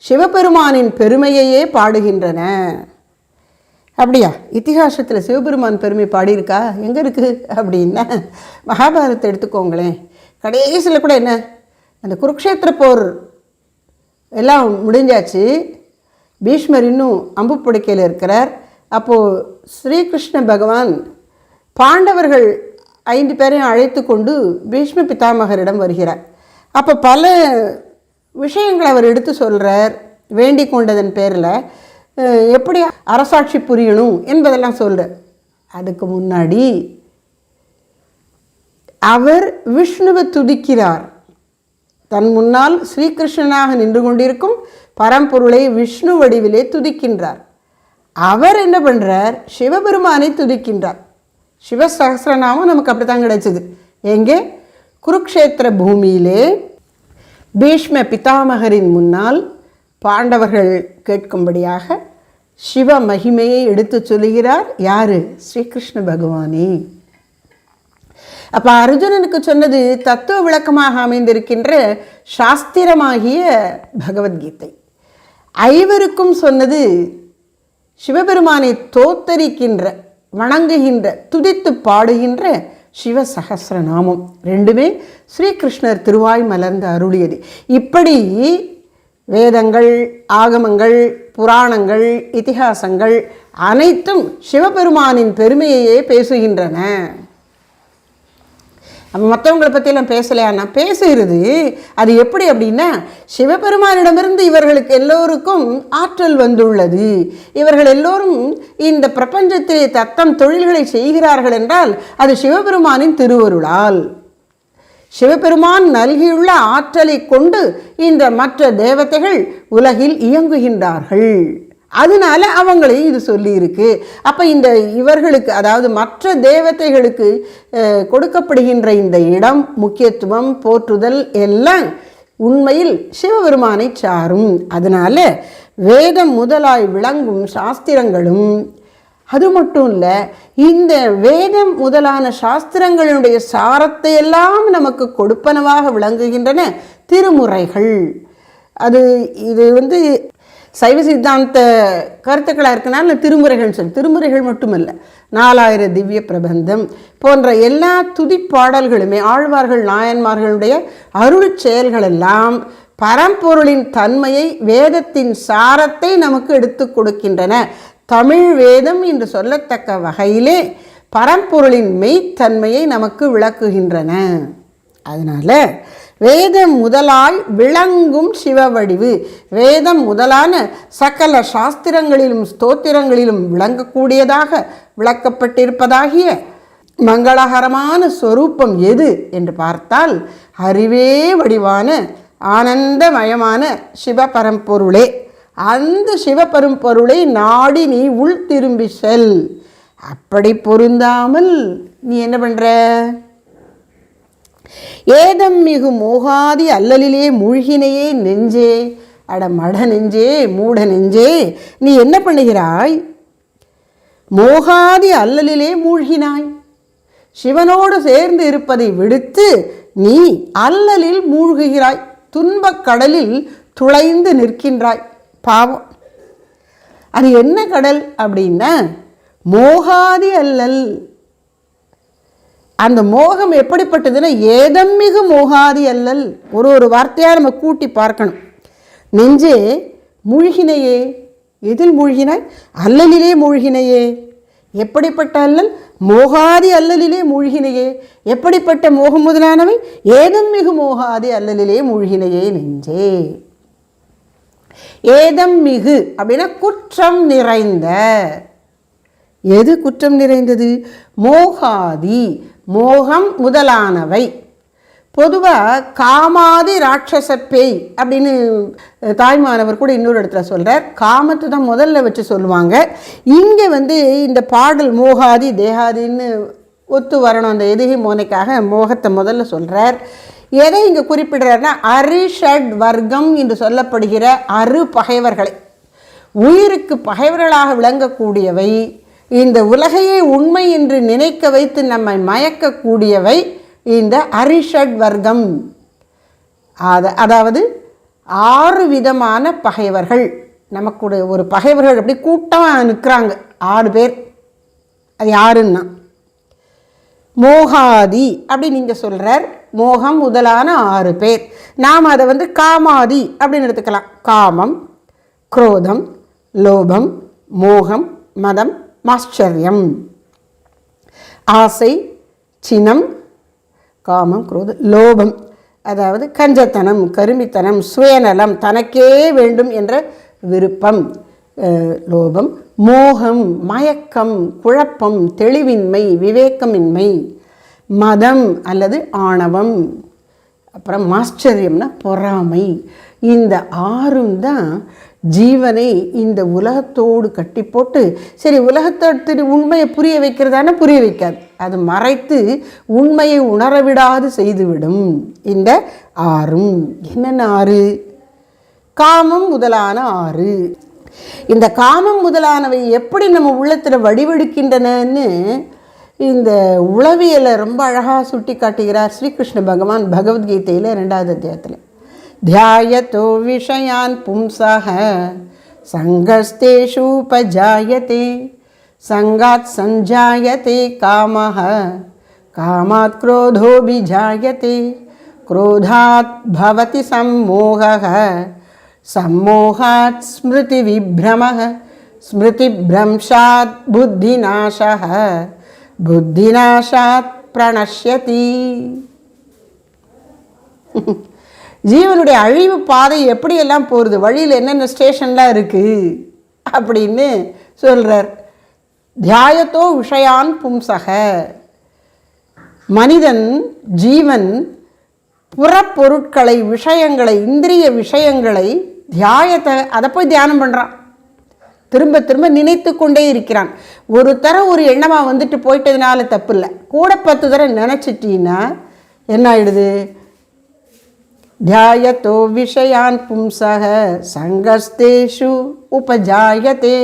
சிவபெருமானின் பெருமையையே பாடுகின்றன. அப்படியா? இதிகாசத்தில் சிவபெருமான் பெருமை பாடியிருக்கா? எங்கே இருக்குது அப்படின்னா, மகாபாரதத்தை எடுத்துக்கோங்களேன். கடைசியில் கூட என்ன, அந்த குருக்ஷேத்திர போர் எல்லாம் முடிஞ்சாச்சு, பீஷ்மர் இன்னும் அம்பு படுக்கையில் இருக்கிறார். அப்போது ஸ்ரீகிருஷ்ண பகவான் பாண்டவர்கள் 5 பேரையும் அழைத்து கொண்டு பீஷ்ம பிதாமகரிடம் வருகிறார். அப்போ பல விஷயங்களை அவர் எடுத்து சொல்கிறார். வேண்டிக் கொண்டதன் பேரில் எப்படி அரசாட்சி புரியணும் என்பதெல்லாம் சொல்கிறார். அதுக்கு முன்னாடி அவர் விஷ்ணுவை துதிக்கிறார். தன் முன்னால் ஸ்ரீகிருஷ்ணனாக நின்று கொண்டிருக்கும் பரம்பொருளை விஷ்ணு வடிவிலே துதிக்கின்றார். அவர் என்ன பண்ணுறார்? சிவபெருமானை துதிக்கின்றார். சிவசகஸ்ரநாமம் நமக்கு அப்படி தான் கிடைச்சது. எங்கே? குருக்ஷேத்திர பூமியிலே பீஷ்ம பிதாமகரின் முன்னால் பாண்டவர்கள் கேட்கும்படியாக சிவ மகிமையை எடுத்து சொல்லுகிறார். யாரு? ஸ்ரீகிருஷ்ண பகவானே. அப்போ அர்ஜுனனுக்கு சொன்னது தத்துவ விளக்கமாக அமைந்திருக்கின்ற சாஸ்திரமாகிய பகவத்கீதை. ஐவருக்கும் சொன்னது சிவபெருமானை தோத்தரிக்கின்ற, வணங்குகின்ற, துதித்து பாடுகின்ற சிவசகஸ்ரநாமம். ரெண்டுமே ஸ்ரீகிருஷ்ணர் திருவாய் மலர்ந்து அருளியது. இப்படி வேதங்கள், ஆகமங்கள், புராணங்கள், இதிகாசங்கள் அனைத்தும் சிவபெருமானின் பெருமையையே பேசுகின்றன. அப்போ மற்றவங்களை பற்றியெல்லாம் பேசலையானா பேசுகிறது. அது எப்படி அப்படின்னா, சிவபெருமானிடமிருந்து இவர்களுக்கு எல்லோருக்கும் ஆற்றல் வந்துள்ளது. இவர்கள் எல்லோரும் இந்த பிரபஞ்சத்திலே தத்தம் தொழில்களை செய்கிறார்கள் என்றால் அது சிவபெருமானின் திருவருளால். சிவபெருமான் நல்கியுள்ள ஆற்றலை கொண்டு இந்த மற்ற தேவதைகள் உலகில் இயங்குகின்றார்கள். அதனால அவங்களையும் இது சொல்லியிருக்கு. அப்போ இந்த இவர்களுக்கு, அதாவது மற்ற தேவதைகளுக்கு கொடுக்கப்படுகின்ற இந்த இடம், முக்கியத்துவம், போற்றுதல் எல்லாம் உண்மையில் சிவபெருமானை சாரும். அதனால வேதம் முதலாய் விளங்கும் சாஸ்திரங்களும், அது மட்டும் இல்லை, இந்த வேதம் முதலான சாஸ்திரங்களுடைய சாரத்தை எல்லாம் நமக்கு கொடுப்பனவாக விளங்குகின்றன திருமுறைகள். இது சைவ சித்தாந்த கருத்துக்களாக இருக்கனால திருமுறைகள் சொல்லி, திருமுறைகள் மட்டுமல்ல, 4000 திவ்ய பிரபந்தம் போன்ற எல்லா துதிப்பாடல்களுமே ஆழ்வார்கள் நாயன்மார்களுடைய அருள் செயல்களெல்லாம் பரம்பொருளின் தன்மையை, வேதத்தின் சாரத்தை நமக்கு எடுத்து கொடுக்கின்றன. தமிழ் வேதம் என்று சொல்லத்தக்க வகையிலே பரம்பொருளின் மெய்த்தன்மையை நமக்கு விளக்குகின்றன. அதனால் வேதம் முதலாய் விளங்கும் சிவவடிவு, வேதம் முதலான சகல சாஸ்திரங்களிலும் ஸ்தோத்திரங்களிலும் விளங்கக்கூடியதாக விளக்கப்பட்டிருப்பதாகிய மங்களகரமான ஸ்வரூபம் எது என்று பார்த்தால், அறிவே வடிவான ஆனந்தமயமான சிவபரம்பொருளே. அந்த சிவபரம்பொருளை நாடி நீ உள் திரும்பி செல். அப்படி பொருந்தாமல் நீ என்ன பண்ற? ஏதம் மிகு மோகாதி அல்லலிலே மூழ்கினையே நெஞ்சே, அட மட நெஞ்சே, மூட நெஞ்சே, நீ என்ன பண்ணுகிறாய்? மோகாதி அல்லலிலே மூழ்கினாய். சிவனோடு சேர்ந்து இருப்பதை விடுத்து நீ அல்லலில் மூழ்குகிறாய், துன்பக் கடலில் துளைந்து நிற்கின்றாய். பாவம். அது என்ன கடல் அப்படின்னா மோகாதி அல்லல். அந்த மோகம் எப்படிப்பட்டதுன்னா, ஏதம்மிகு மோகாதி அல்லல். ஒரு வார்த்தையாக நம்ம கூட்டி பார்க்கணும். நெஞ்சே மூழ்கினையே. எதில் மூழ்கினாய்? அல்லலிலே மூழ்கினையே. எப்படிப்பட்ட அல்லல்? மோகாதி அல்லலிலே மூழ்கினையே. எப்படிப்பட்ட மோகம் முதலானவை? ஏதம்மிகு மோகாதி அல்லலிலே மூழ்கினையே நெஞ்சே. ஏதம் மிகு அப்படின்னா குற்றம் நிறைந்த. எது குற்றம் நிறைந்தது? மோகாதி, மோகம் முதலானவை. பொதுவாக காமாதி ராட்சச பேய் அப்படின்னு தாய்மானவர் கூட இன்னொரு இடத்துல சொல்கிறார். காமத்தை தான் முதல்ல வச்சு சொல்லுவாங்க. இங்கே இந்த பாடல் மோகாதி தேகாதின்னு ஒத்து வரணும், அந்த எதிகை மோனைக்காக மோகத்தை முதல்ல சொல்கிறார். எதை இங்கே குறிப்பிடுறாருன்னா, அரிஷட் வர்க்கம் என்று சொல்லப்படுகிற பகைவர்களை, உயிருக்கு பகைவர்களாக விளங்கக்கூடியவை, இந்த உலகையே உண்மை என்று நினைக்க வைத்து நம்மை மயக்கக்கூடியவை இந்த அரிஷட் வர்க்கம். அதாவது 6 விதமான பகைவர்கள். நமக்கு ஒரு பகைவர்கள் அப்படி கூட்டமாக நிற்கிறாங்க, 6 பேர். அது யாருன்னா மோகாதி அப்படி நீங்கள் சொல்கிறார். மோகம் முதலான 6 பேர். நாம் அதை காமாதி அப்படின்னு எடுத்துக்கலாம். காமம், குரோதம், லோபம், மோகம், மதம், மாச்சரியம். ஆசை, சினம், காமம், குரோதம், லோபம் அதாவது கஞ்சத்தனம், கருமித்தனம், சுயநலம், தனக்கே வேண்டும் என்ற விருப்பம், லோபம். மோகம், மயக்கம், குழப்பம், தெளிவின்மை, விவேகமின்மை. மதம் அல்லது ஆணவம். அப்புறம் மாச்சரியம்னா பொறாமை. இந்த 6ம் தான் ஜீவனை இந்த உலகத்தோடு கட்டி போட்டு, சரி உலகத்தோடு உண்மையை புரிய வைக்கிறதான புரிய வைக்காது, அது மறைத்து உண்மையை உணரவிடாது செய்துவிடும். இந்த 6ம் என்னென்ன 6? காமம் முதலான 6. இந்த காமம் முதலானவை எப்படி நம்ம உள்ளத்தில் வடிவெடுக்கின்றனன்னு இந்த உளவியலை ரொம்ப அழகாக சுட்டி காட்டுகிறார் ஸ்ரீகிருஷ்ண பகவான் பகவத்கீதையில் 2வது அத்தியாயத்தில். தியாயதோ விஷயான் பும்சஹ சங்கஸ்தேஷு உபஜாயதே சங்காத் சஞ்சாயதே காமஹ காமாத் க்ரோதோபிஜாயதே க்ரோதாத் பவதி சம்மோகஹ சம்மோகாத் ஸ்மிருதி விப்ரமஹ ஸ்மிருதி பிரம்சாத் புத்திநாசஹ புத்திநாசாத் பிரணஷ்யதி. ஜீவனுடைய அழிவு பாதை எப்படியெல்லாம் போகிறது, வழியில் என்னென்ன ஸ்டேஷன்லாம் இருக்குது அப்படின்னு சொல்கிறார். தியாயத்தோ விஷயான் பும்சக. மனிதன், ஜீவன் புறப்பொருட்களை, விஷயங்களை, இந்திரிய விஷயங்களை தியாயத்தை அதை போய் தியானம் பண்ணுறான். திரும்ப திரும்ப நினைத்து கொண்டே இருக்கிறான். ஒரு தரம் ஒரு எண்ணமாக வந்துட்டு போயிட்டதுனால தப்பு இல்லை, கூட 10 தரம் நினச்சிட்டின்னா என்ன ஆயிடுது? தியாயத்தோ விஷயான் பும்சக சங்கஸ்தேஷு உபஜாயதே.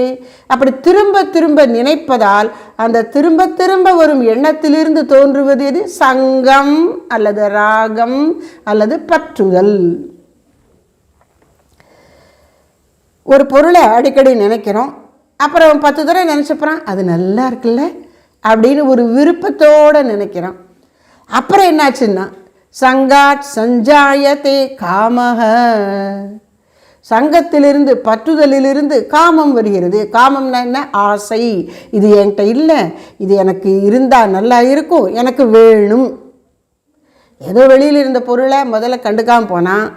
அப்படி திரும்ப திரும்ப நினைப்பதால் அந்த திரும்ப திரும்ப வரும் எண்ணத்திலிருந்து தோன்றுவது எது? சங்கம் அல்லது ராகம் அல்லது பற்றுதல். ஒரு பொருளை அடிக்கடி நினைக்கிறோம், அப்புறம் 10 தடவை நினச்சப்பறம் அது நல்லா இருக்குல்ல அப்படின்னு ஒரு விருப்பத்தோடு நினைக்கிறோம். அப்புறம் என்னாச்சுன்னா சங்காட் சஞ்சாயத்தே காமஹ. சங்கத்திலிருந்து, பற்றுதலிலிருந்து காமம் வருகிறது. காமம்னா என்ன? ஆசை. இது என்கிட்ட இல்லை, இது எனக்கு இருந்தால் நல்லா இருக்கும், எனக்கு வேணும். ஏதோ வெளியில் இருந்த பொருளை முதல்ல கண்டுக்காமல் போனால்,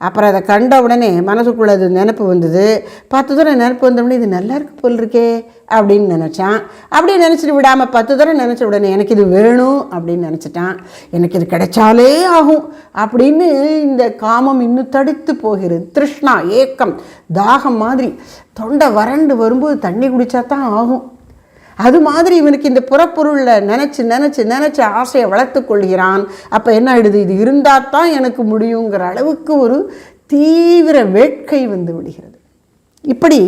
அப்புறம் அதை கண்ட உடனே மனசுக்குள்ளே அது நினப்பு வந்தது. 10 தடவை நினப்பு வந்தோடனே இது நல்லா இருக்கு போல் இருக்கே அப்படின்னு நினச்சான். அப்படியே நினச்சிட்டு விடாமல் 10 தடவை நினச்ச உடனே எனக்கு இது வேணும் அப்படின்னு நினச்சிட்டான். எனக்கு இது கிடைச்சாலே ஆகும் அப்படின்னு இந்த காமம் இன்னும் தடித்து போகிறது. திருஷ்ணா, ஏக்கம், தாகம் மாதிரி தொண்டை வறண்டு வரும்போது தண்ணி குடித்தா தான் ஆகும். அது மாதிரி இவனுக்கு இந்த புறப்பொருளில் நினச்சி நினச்சி நினச்சி ஆசையை வளர்த்து கொள்கிறான். அப்போ என்ன ஆகிடுது? இது இருந்தால் தான் எனக்கு முடியுங்கிற அளவுக்கு ஒரு தீவிர வேட்கை வந்து விடுகிறது. இப்படி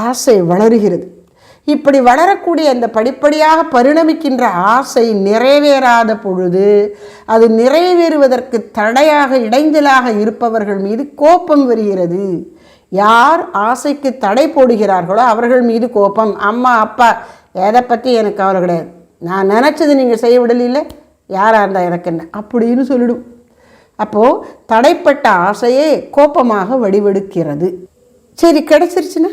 ஆசை வளருகிறது. இப்படி வளரக்கூடிய அந்த படிப்படியாக பரிணமிக்கின்ற ஆசை நிறைவேறாத பொழுது அது நிறைவேறுவதற்கு தடையாக, இடைஞ்சலாக இருப்பவர்கள் மீது கோபம் வருகிறது. யார் ஆசைக்கு தடை போடுகிறார்களோ அவர்கள் மீது கோபம். அம்மா அப்பா எதை பற்றி எனக்கு கவலை கிடையாது, நான் நினச்சது நீங்கள் செய்ய விடல, யாராக இருந்தால் எனக்கு என்ன அப்படின்னு சொல்லிடும். அப்போது தடைப்பட்ட ஆசையே கோபமாக வடிவெடுக்கிறது. சரி, கிடச்சிருச்சுன்னா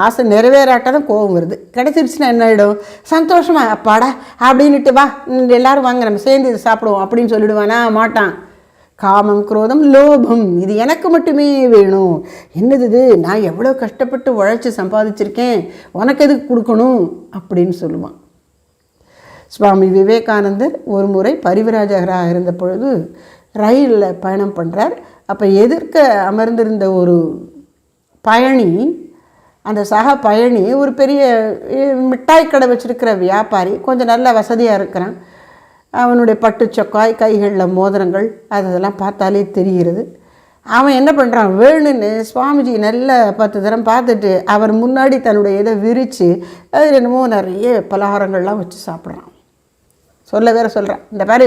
ஆசை நிறைவேறாட்ட தான் கோபம் வருது. கிடச்சிருச்சுன்னா என்ன ஆகிடும்? சந்தோஷமாக அப்பாடா அப்படின்ட்டு வா எல்லோரும் வாங்க நம்ம சேர்ந்து இதை சாப்பிடுவோம் அப்படின்னு சொல்லிடுவானா? மாட்டான். காமம், குரோதம், லோபம், இது எனக்கு மட்டுமே வேணும். என்னது இது? நான் எவ்வளோ கஷ்டப்பட்டு உழைச்சி சம்பாதிச்சிருக்கேன், உனக்கு எதுக்கு கொடுக்கணும் அப்படின்னு சொல்லுவான். சுவாமி விவேகானந்தர் ஒரு முறை பரிவிராஜகராக இருந்த பொழுது ரயிலில் பயணம் பண்ணுறார். அப்போ எதிர்க்க அமர்ந்திருந்த ஒரு பயணி, அந்த சக பயணி ஒரு பெரிய மிட்டாய் கடை வச்சுருக்கிற வியாபாரி, கொஞ்சம் நல்ல வசதியாக இருக்கிறான். அவனுடைய பட்டு சொக்காய், கைகளில் மோதிரங்கள், அதெல்லாம் பார்த்தாலே தெரிகிறது. அவன் என்ன பண்ணுறான், வேணுன்னு சுவாமிஜி நல்ல 10 தரம் பார்த்துட்டு அவர் முன்னாடி தன்னுடைய இதை விரித்து அது என்னமோ நிறைய பலகாரங்கள்லாம் வச்சு சாப்பிட்றான். சொல்கிறான், இந்த பாரு,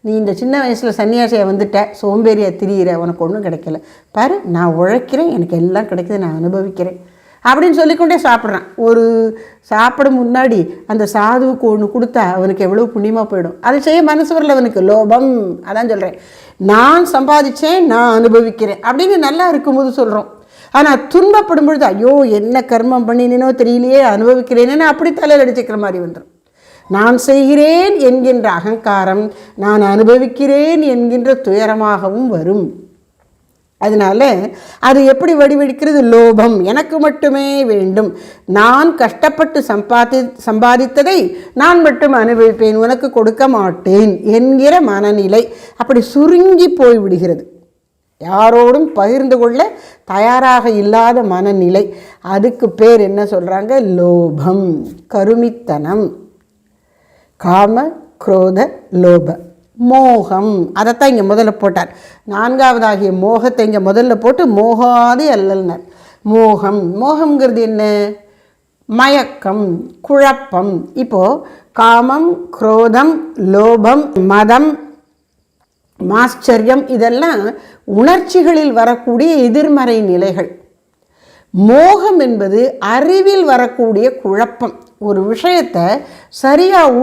நீ இந்த சின்ன வயசில் சன்னியாசியை வந்துட்ட, சோம்பேறியாக திரியிற, உனக்கு ஒன்றும் கிடைக்கல, பாரு நான் உழைக்கிறேன், எனக்கு எல்லாம் கிடைக்குது, நான் அனுபவிக்கிறேன் அப்படின்னு சொல்லிக்கொண்டே சாப்பிட்றான். ஒரு சாப்பிட முன்னாடி அந்த சாதுவுக்கு ஒன்று கொடுத்தா அவனுக்கு எவ்வளோ புண்ணியமாக போயிடும். அதை செய்ய மனசு வரல அவனுக்கு. லோபம். அதான் சொல்கிறேன், நான் சம்பாதிச்சேன், நான் அனுபவிக்கிறேன் அப்படின்னு நல்லா இருக்கும்போது சொல்கிறோம். ஆனால் துன்பப்படும் பொழுது ஐயோ என்ன கர்மம் பண்ணினேனோ தெரியலையே, அனுபவிக்கிறேனேன்னு அப்படி தலையில் அடிச்சுக்கிற மாதிரி வந்துடும். நான் செய்கிறேன் என்கின்ற அகங்காரம் நான் அனுபவிக்கிறேன் என்கின்ற துயரமாகவும் வரும். அதனால் அது எப்படி வடிவெடுக்கிறது? லோபம். எனக்கு மட்டுமே வேண்டும், நான் கஷ்டப்பட்டு சம்பாதித்ததை நான் மட்டும் அனுபவிப்பேன், உனக்கு கொடுக்க மாட்டேன் என்கிற மனநிலை அப்படி சுருங்கி போய்விடுகிறது. யாரோடும் பகிர்ந்து கொள்ள தயாராக இல்லாத மனநிலை, அதுக்கு பேர் என்ன சொல்கிறாங்க? லோபம், கருமித்தனம். காம குரோத லோப மோகம், அதைத்தான் இங்கே முதல்ல போட்டார். 4வதாகிய மோகத்தை இங்கே முதல்ல போட்டு மோகாதி அல்லல்னர். மோகம், மோகம்ங்கிறது என்ன? மயக்கம், குழப்பம். இப்போது காமம், குரோதம், லோபம், மதம், மாச்சரியம் இதெல்லாம் உணர்ச்சிகளில் வரக்கூடிய எதிர்மறை நிலைகள். மோகம் என்பது அறிவில் வரக்கூடிய குழப்பம். ஒரு விஷயத்தை சரியாக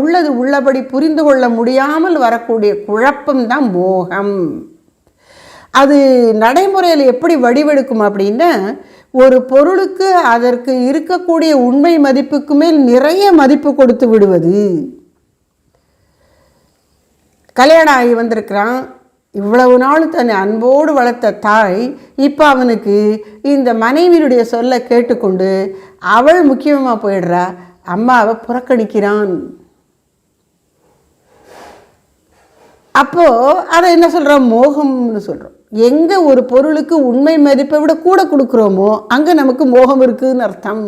உள்ளபடி புரிந்து கொள்ள முடியாமல் வரக்கூடிய குழப்பம்தான் மோகம். அது நடைமுறையில் எப்படி வடிவெடுக்கும் அப்படின்னா, ஒரு பொருளுக்கு அதற்கு இருக்கக்கூடிய உண்மை மதிப்புக்கு மேல் நிறைய மதிப்பு கொடுத்து விடுவது. கல்யாணம் ஆகி வந்திருக்கிறான், இவ்வளவு நாள் தன்னை அன்போடு வளர்த்த தாய் இப்போ அவனுக்கு இந்த மனைவியினுடைய சொல்ல கேட்டுக்கொண்டு அவள் முக்கியமாக போயிடுறா, அம்மாவை புறக்கணிக்கிறான். அப்போது அதை என்ன சொல்கிறோம்? மோகம்னு சொல்கிறோம். எங்கே ஒரு பொருளுக்கு உண்மை மதிப்பை விட கூட கொடுக்குறோமோ அங்கே நமக்கு மோகம் இருக்குதுன்னு அர்த்தம்.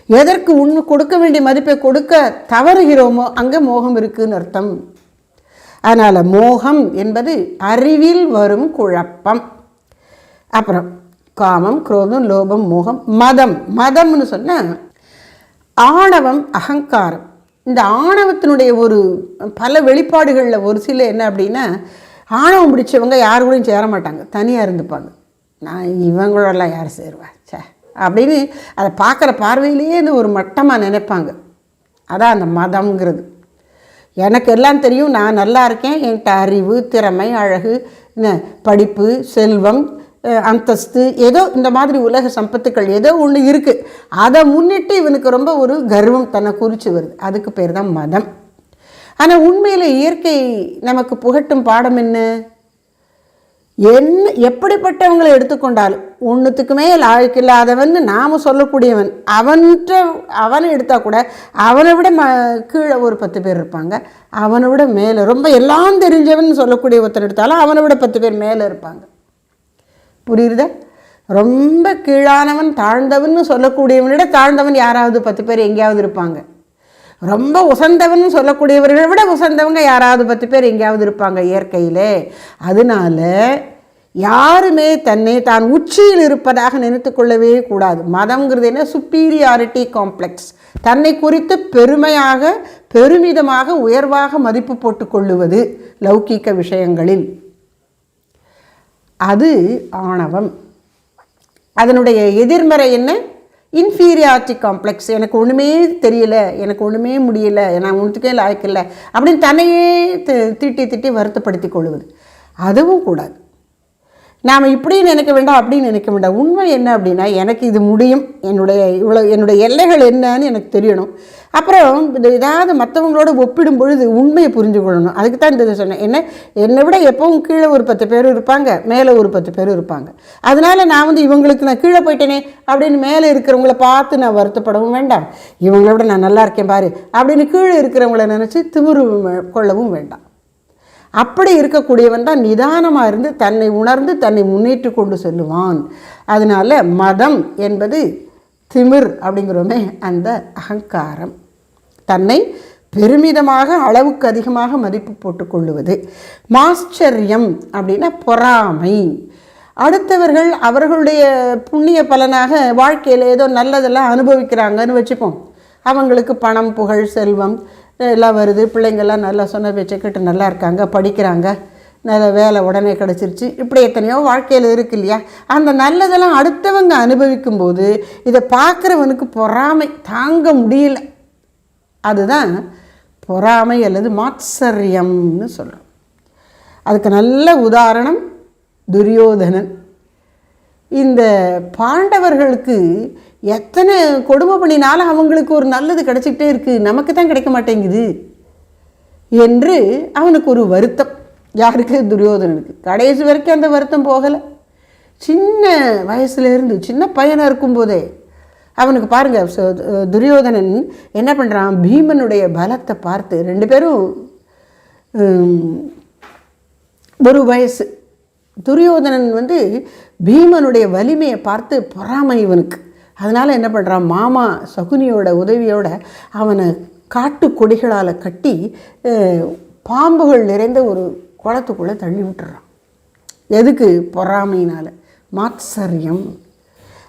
எதற்கு கொடுக்க வேண்டிய மதிப்பை கொடுக்க தவறுகிறோமோ அங்கே மோகம் இருக்குதுன்னு அர்த்தம். அதனால் மோகம் என்பது அறிவில் வரும் குழப்பம். அப்புறம் காமம், குரோதம், லோபம், மோகம். மதம், மதம்னு சொன்னால் ஆணவம், அகங்காரம். இந்த ஆணவத்தினுடைய ஒரு பல வெளிப்பாடுகளில் ஒரு சில என்ன அப்படின்னா, ஆணவம் பிடிச்சவங்க யாரு கூடயும் சேர மாட்டாங்க, தனியாக இருந்துப்பாங்க. நான் இவங்களோடலாம் யார் சேருவா சே அப்படின்னு அதை பார்க்குற பார்வையிலேயே ஒரு மட்டமாக நினைப்பாங்க. அதான் அந்த மதம்ங்கிறது. எனக்கு எல்லாம் தெரியும், நான் நல்லா இருக்கேன், என்கிட்ட அறிவு, திறமை, அழகு, படிப்பு, செல்வம், அந்தஸ்து, ஏதோ இந்த மாதிரி உலக சம்பத்துக்கள் ஏதோ ஒன்று இருக்குது. அதை முன்னிட்டு இவனுக்கு ரொம்ப ஒரு கர்வம் தன்னை குறித்து வருது. அதுக்கு பேர் தான் மதம். ஆனால் உண்மையில் இயற்கை நமக்கு புகட்டும் பாடம் என்ன? எப்படிப்பட்டவங்களை எடுத்துக்கொண்டாலும் ஒன்றுத்துக்குமே லாய்க்கில்லாதவன் நாம் சொல்லக்கூடியவன், அவனை எடுத்தால் கூட அவனை விட கீழே ஒரு 10 பேர் இருப்பாங்க. அவனை விட மேலே ரொம்ப எல்லாம் தெரிஞ்சவன் சொல்லக்கூடிய ஒருத்தர் எடுத்தாலும் அவனை விட 10 பேர் மேலே இருப்பாங்க. புரியுதா? ரொம்ப கீழானவன், தாழ்ந்தவன் சொல்லக்கூடியவனிட தாழ்ந்தவன் யாராவது 10 பேர் எங்கேயாவது இருப்பாங்க. ரொம்ப உசந்தவன் சொல்லக்கூடியவர்களை விட உசந்தவங்க யாராவது 10 பேர் எங்கேயாவது இருப்பாங்க இயற்கையிலே. அதனால யாருமே தன்னை தான் உச்சியில் இருப்பதாக நினைத்து கொள்ளவே கூடாது. மதம்ங்கிறது என்ன? Superiority complex. தன்னை குறித்து பெருமையாக, பெருமிதமாக, உயர்வாக மதிப்பு போட்டு கொள்ளுவது லௌகீக விஷயங்களில். அது ஆணவம். அதனுடைய எதிர்மறை என்ன? Inferiority complex. எனக்கு ஒன்றுமே தெரியல, எனக்கு ஒன்றுமே முடியல, நான் ஒன்றுத்துக்கே லாய்க்கில்லை அப்படின்னு தன்னையே திட்டி வருத்தப்படுத்தி கொள்வது. அதுவும் கூடாது. நாம் இப்படி நினைக்க வேண்டாம், அப்படின்னு நினைக்க வேண்டாம். உண்மை என்ன அப்படின்னா, எனக்கு இது முடியும், என்னுடைய எல்லைகள் என்னன்னு எனக்கு தெரியணும். அப்புறம் ஏதாவது மற்றவங்களோட ஒப்பிடும் பொழுது உண்மையை புரிஞ்சு கொள்ளணும். அதுக்கு தான் இந்த சொன்னேன். என்னை விட எப்பவும் கீழே ஒரு 10 பேர் இருப்பாங்க, மேலே ஒரு 10 பேர் இருப்பாங்க. அதனால் நான் இவங்களுக்கு நான் கீழே போயிட்டேனே அப்படின்னு மேலே இருக்கிறவங்கள பார்த்து நான் வருத்தப்படவும் வேண்டாம். இவங்கள விட நான் நல்லா இருக்கேன் பாரு அப்படின்னு கீழே இருக்கிறவங்கள நினச்சி திமிரு கொள்ளவும் வேண்டாம். அப்படி இருக்கக்கூடியவன் தான் நிதானமாக இருந்து தன்னை உணர்ந்து தன்னை முன்னேற்றி கொண்டு செல்லுவான். அதனால் மதம் என்பது திமிர் அப்படிங்கிறோமே, அந்த அகங்காரம், தன்னை பெருமிதமாக அளவுக்கு அதிகமாக மதிப்பு போட்டு கொள்ளுவது. மாச்சரியம் அப்படின்னா பொறாமை. அடுத்தவர்கள் அவர்களுடைய புண்ணிய பலனாக வாழ்க்கையில் ஏதோ நல்லதெல்லாம் அனுபவிக்கிறாங்கன்னு வச்சுப்போம். அவங்களுக்கு பணம், புகழ், செல்வம் எல்லாம் வருது, பிள்ளைங்கள்லாம் நல்லா சொன்ன பேச்சை கேட்டு நல்லா இருக்காங்க, படிக்கிறாங்க, நல்ல வேலை உடனே கிடச்சிருச்சு, இப்படி எத்தனையோ வாழ்க்கையில் இருக்கு இல்லையா? அந்த நல்லதெல்லாம் அடுத்தவங்க அனுபவிக்கும்போது இதை பார்க்குறவனுக்கு பொறாமை தாங்க முடியல. அதுதான் பொறாமை அல்லது மாத்சரியம்னு சொல்கிறோம். அதுக்கு நல்ல உதாரணம் துரியோதனன். இந்த பாண்டவர்களுக்கு எத்தனை கொடுமை பண்ணினாலும் அவங்களுக்கு ஒரு நல்லது கிடச்சிக்கிட்டே இருக்குது, நமக்கு தான் கிடைக்க மாட்டேங்குது என்று அவனுக்கு ஒரு வருத்தம். யாருக்கு? துரியோதனனுக்கு. கடைசி வரைக்கும் அந்த வருத்தம் போகலை. சின்ன வயசுலேருந்து, சின்ன பையனாக இருக்கும்போதே அவனுக்கு பாருங்கள், துரியோதனன் என்ன பண்ணுறான், பீமனுடைய பலத்தை பார்த்து, 2 பேரும் ஒரு வயசு. துரியோதனன் பீமனுடைய வலிமையை பார்த்து பொறாமை இவனுக்கு. அதனால் என்ன பண்ணுறான், மாமா சகுனியோட உதவியோட அவனை காட்டு கொடிகளால் கட்டி பாம்புகள் நிறைந்த ஒரு குளத்துக்குள்ளே தள்ளி விட்டுறான். எதுக்கு? பொறாமையினால், மாத்சரியம்.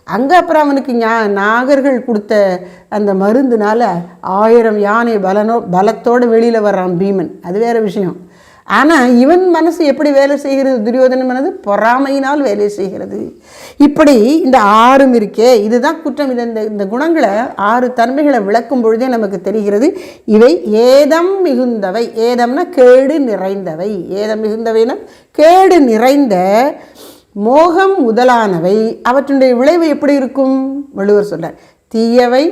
அங்கே அப்புறம் அவனுக்கு நாகர்கள் கொடுத்த அந்த மருந்துனால 1000 யானை பலத்தோடு வெளியில் வர்றான் பீமன், அது வேறு விஷயம். ஆனால் இவன் மனசு எப்படி வேலை செய்கிறது? துரியோதனன் மனது பொறாமையினால் வேலை செய்கிறது. இப்படி இந்த 6 இருக்கே, இதுதான் குற்றம். இந்த குணங்களை 6 தன்மைகளை விளக்கும் பொழுதே நமக்கு தெரிகிறது. இவை ஏதம் மிகுந்தவை. ஏதம்னா கேடு நிறைந்தவை. ஏதம் மிகுந்தவைனா கேடு நிறைந்த, மோகம் முதலானவை. அவற்றுடைய விளைவு எப்படி இருக்கும்? வள்ளுவர் சொல்றார், தீயவை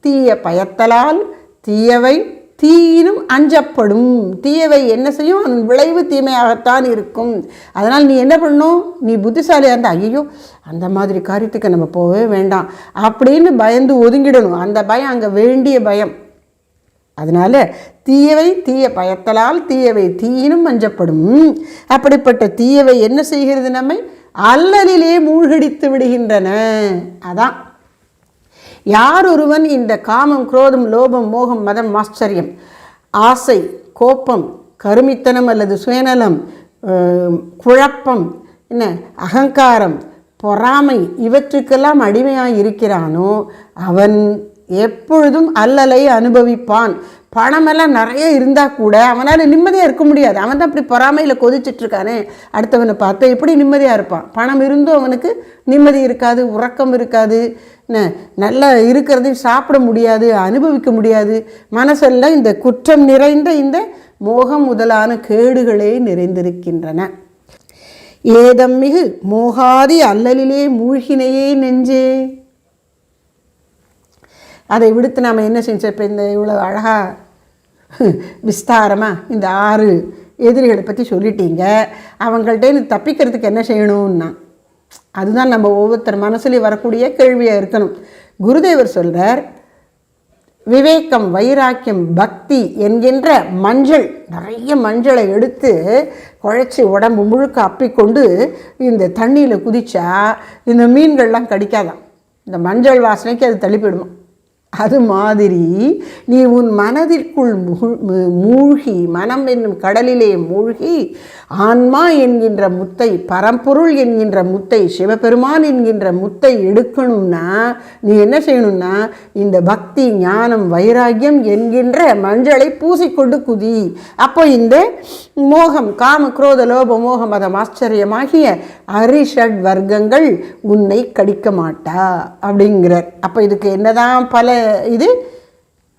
தீய பயத்தலால் தீயவை தீயினும் அஞ்சப்படும். தீயவை என்ன செய்யும்? அதன் விளைவு தீமையாகத்தான் இருக்கும். அதனால் நீ என்ன பண்ணணும்? நீ புத்திசாலியாக இருந்தால், ஐயோ அந்த மாதிரி காரியத்துக்கு நம்ம போகவே வேண்டாம் அப்படின்னு பயந்து ஒதுங்கிடணும். அந்த பயம் அங்கே வேண்டிய பயம். அதனால் தீயவை தீய பயத்தலால் தீயவை தீயினும் அஞ்சப்படும். அப்படிப்பட்ட தீயவை என்ன செய்கிறது? நம்மை அல்லலிலே மூழ்கடித்து விடுகின்றன. அதான் யார் ஒருவன் இந்த காமம், குரோதம், லோபம், மோகம், மதம், ஆச்சரியம், ஆசை, கோபம், கருமித்தனம் அல்லது சுயநலம், குழப்பம், அகங்காரம், பொறாமை இவற்றுக்கெல்லாம் அடிமையாக இருக்கிறானோ அவன் எப்பொழுதும் அல்லலை அனுபவிப்பான். பணமெல்லாம் நிறைய இருந்தால் கூட அவனால் நிம்மதியாக இருக்க முடியாது. அவன் தான் அப்படி பொறாமையில் கொதிச்சிட்ருக்கானே, அடுத்தவனை பார்த்து எப்படி நிம்மதியாக இருப்பான்? பணம் இருந்தும் அவனுக்கு நிம்மதி இருக்காது, உறக்கம் இருக்காது, நல்லா இருக்கிறதையும் சாப்பிட முடியாது, அனுபவிக்க முடியாது. மனசெல்லாம் இந்த குற்றம் நிறைந்த இந்த மோகம் முதலான கேடுகளே நிறைந்திருக்கின்றன. ஏதம் மிகு மோகாதி அல்லலிலே மூழ்கினையே நெஞ்சே. அதை விடுத்து நாம் என்ன செஞ்சோம்? இப்போ இந்த இவ்வளோ அழகாக விஸ்தாரமாக இந்த 6 எதிரிகளை பற்றி சொல்லிட்டீங்க. அவங்கள்ட்ட தப்பிக்கிறதுக்கு என்ன செய்யணும்னா, அதுதான் நம்ம ஒவ்வொருத்தர் மனசுலேயும் வரக்கூடிய கேள்வியாக இருக்கணும். குருதேவர் சொல்கிறார், விவேகம், வைராக்கியம், பக்தி என்கின்ற மஞ்சள், நிறைய மஞ்சளை எடுத்து குழைச்சி உடம்பு முழுக்க அப்பிக்கொண்டு இந்த தண்ணியில் குதிச்சா இந்த மீன்கள்லாம் கடிக்காதான். இந்த மஞ்சள் வாசனைக்கு அது தள்ளிப்பிடுமா. அது மாதிரி நீ உன் மனதிற்குள் மூழ்கி, மனம் என்னும் கடலிலே மூழ்கி ஆன்மா என்கின்ற முத்தை, பரம்பொருள் என்கின்ற முத்தை, சிவபெருமான் என்கின்ற முத்தை எடுக்கணும்னா நீ என்ன செய்யணும்னா இந்த பக்தி, ஞானம், வைராக்கியம் என்கின்ற மஞ்சளை பூசிக்கொண்டு குதி. அப்போ இந்த மோகம், காம, குரோத, லோப, மோக, மதம், ஆச்சரியமாகிய அரிஷட் வர்க்கங்கள் உன்னை கடிக்க மாட்டா அப்படிங்கிறார். அப்போ இதுக்கு என்னதான் பல இது?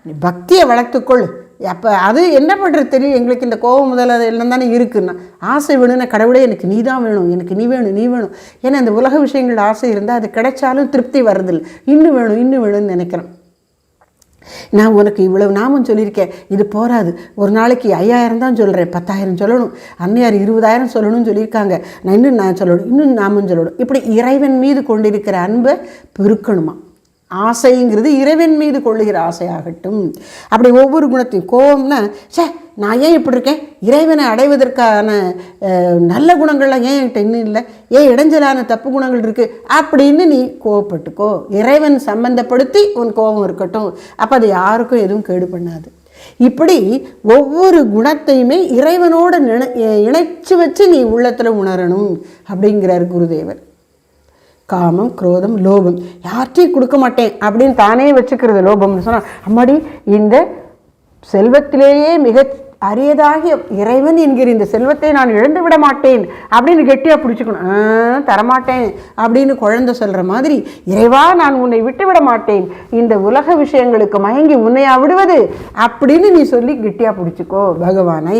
பக்தியை வளர்த்துக்கொள், அப்போ அது என்ன பண்ணுறது தெரியும், எங்களுக்கு இந்த கோபம் முதல்ல அது எல்லாம் தானே இருக்குன்னா, ஆசை வேணும்னா கடவுளே எனக்கு நீ தான் வேணும், எனக்கு நீ வேணும் நீ வேணும். ஏன்னா இந்த உலக விஷயங்கள் ஆசை இருந்தால் அது கிடைச்சாலும் திருப்தி வருதில்லை, இன்னும் வேணும்னு நினைக்கிறேன். நான் உனக்கு இவ்வளவு நாமம் சொல்லியிருக்கேன், இது போராது, ஒரு நாளைக்கு 5000 தான் சொல்கிறேன், 10,000 சொல்லணும், அன்னையார் 20,000 சொல்லணும்னு சொல்லியிருக்காங்க, நான் சொல்லணும், இன்னும் நாமம் சொல்லணும். இப்படி இறைவன் மீது கொண்டிருக்கிற அன்பை பெருக்கணுமா. ஆசைங்கிறது இறைவன் மீது கொள்ளுகிற ஆசையாகட்டும். அப்படி ஒவ்வொரு குணத்தையும், கோபம்னா நான் ஏன் இப்படி இருக்கேன், இறைவனை அடைவதற்கான நல்ல குணங்கள்லாம் ஏன் என்கிட்ட இன்னும் இல்லை, ஏன் இடைஞ்சலான தப்பு குணங்கள் இருக்குது அப்படின்னு நீ கோவப்பட்டுக்கோ. இறைவன் சம்பந்தப்படுத்தி உன் கோபம் இருக்கட்டும், அப்போ அது யாருக்கும் எதுவும் கேடு பண்ணாது. இப்படி ஒவ்வொரு குணத்தையுமே இறைவனோடு இணைச்சி வச்சு நீ உள்ளத்தில் உணரணும் அப்படிங்கிறார் குருதேவர். காமம், குரோதம், லோபம் யார்ட்டையும் கொடுக்க மாட்டேன் அப்படின்னு தானே வச்சுக்கிறது லோபம்னு சொன்னால், அம்மாடி இந்த செல்வத்திலேயே மிக அரியதாகிய இறைவன் என்கிற இந்த செல்வத்தை நான் இழந்து விட மாட்டேன் அப்படின்னு கெட்டியாக பிடிச்சிக்கணும். தரமாட்டேன் அப்படின்னு குழந்தை சொல்கிற மாதிரி, இறைவா நான் உன்னை விட்டு விட மாட்டேன், இந்த உலக விஷயங்களுக்கு மயங்கி உன்னையா விடுவது அப்படின்னு நீ சொல்லி கெட்டியாக பிடிச்சிக்கோ பகவானை.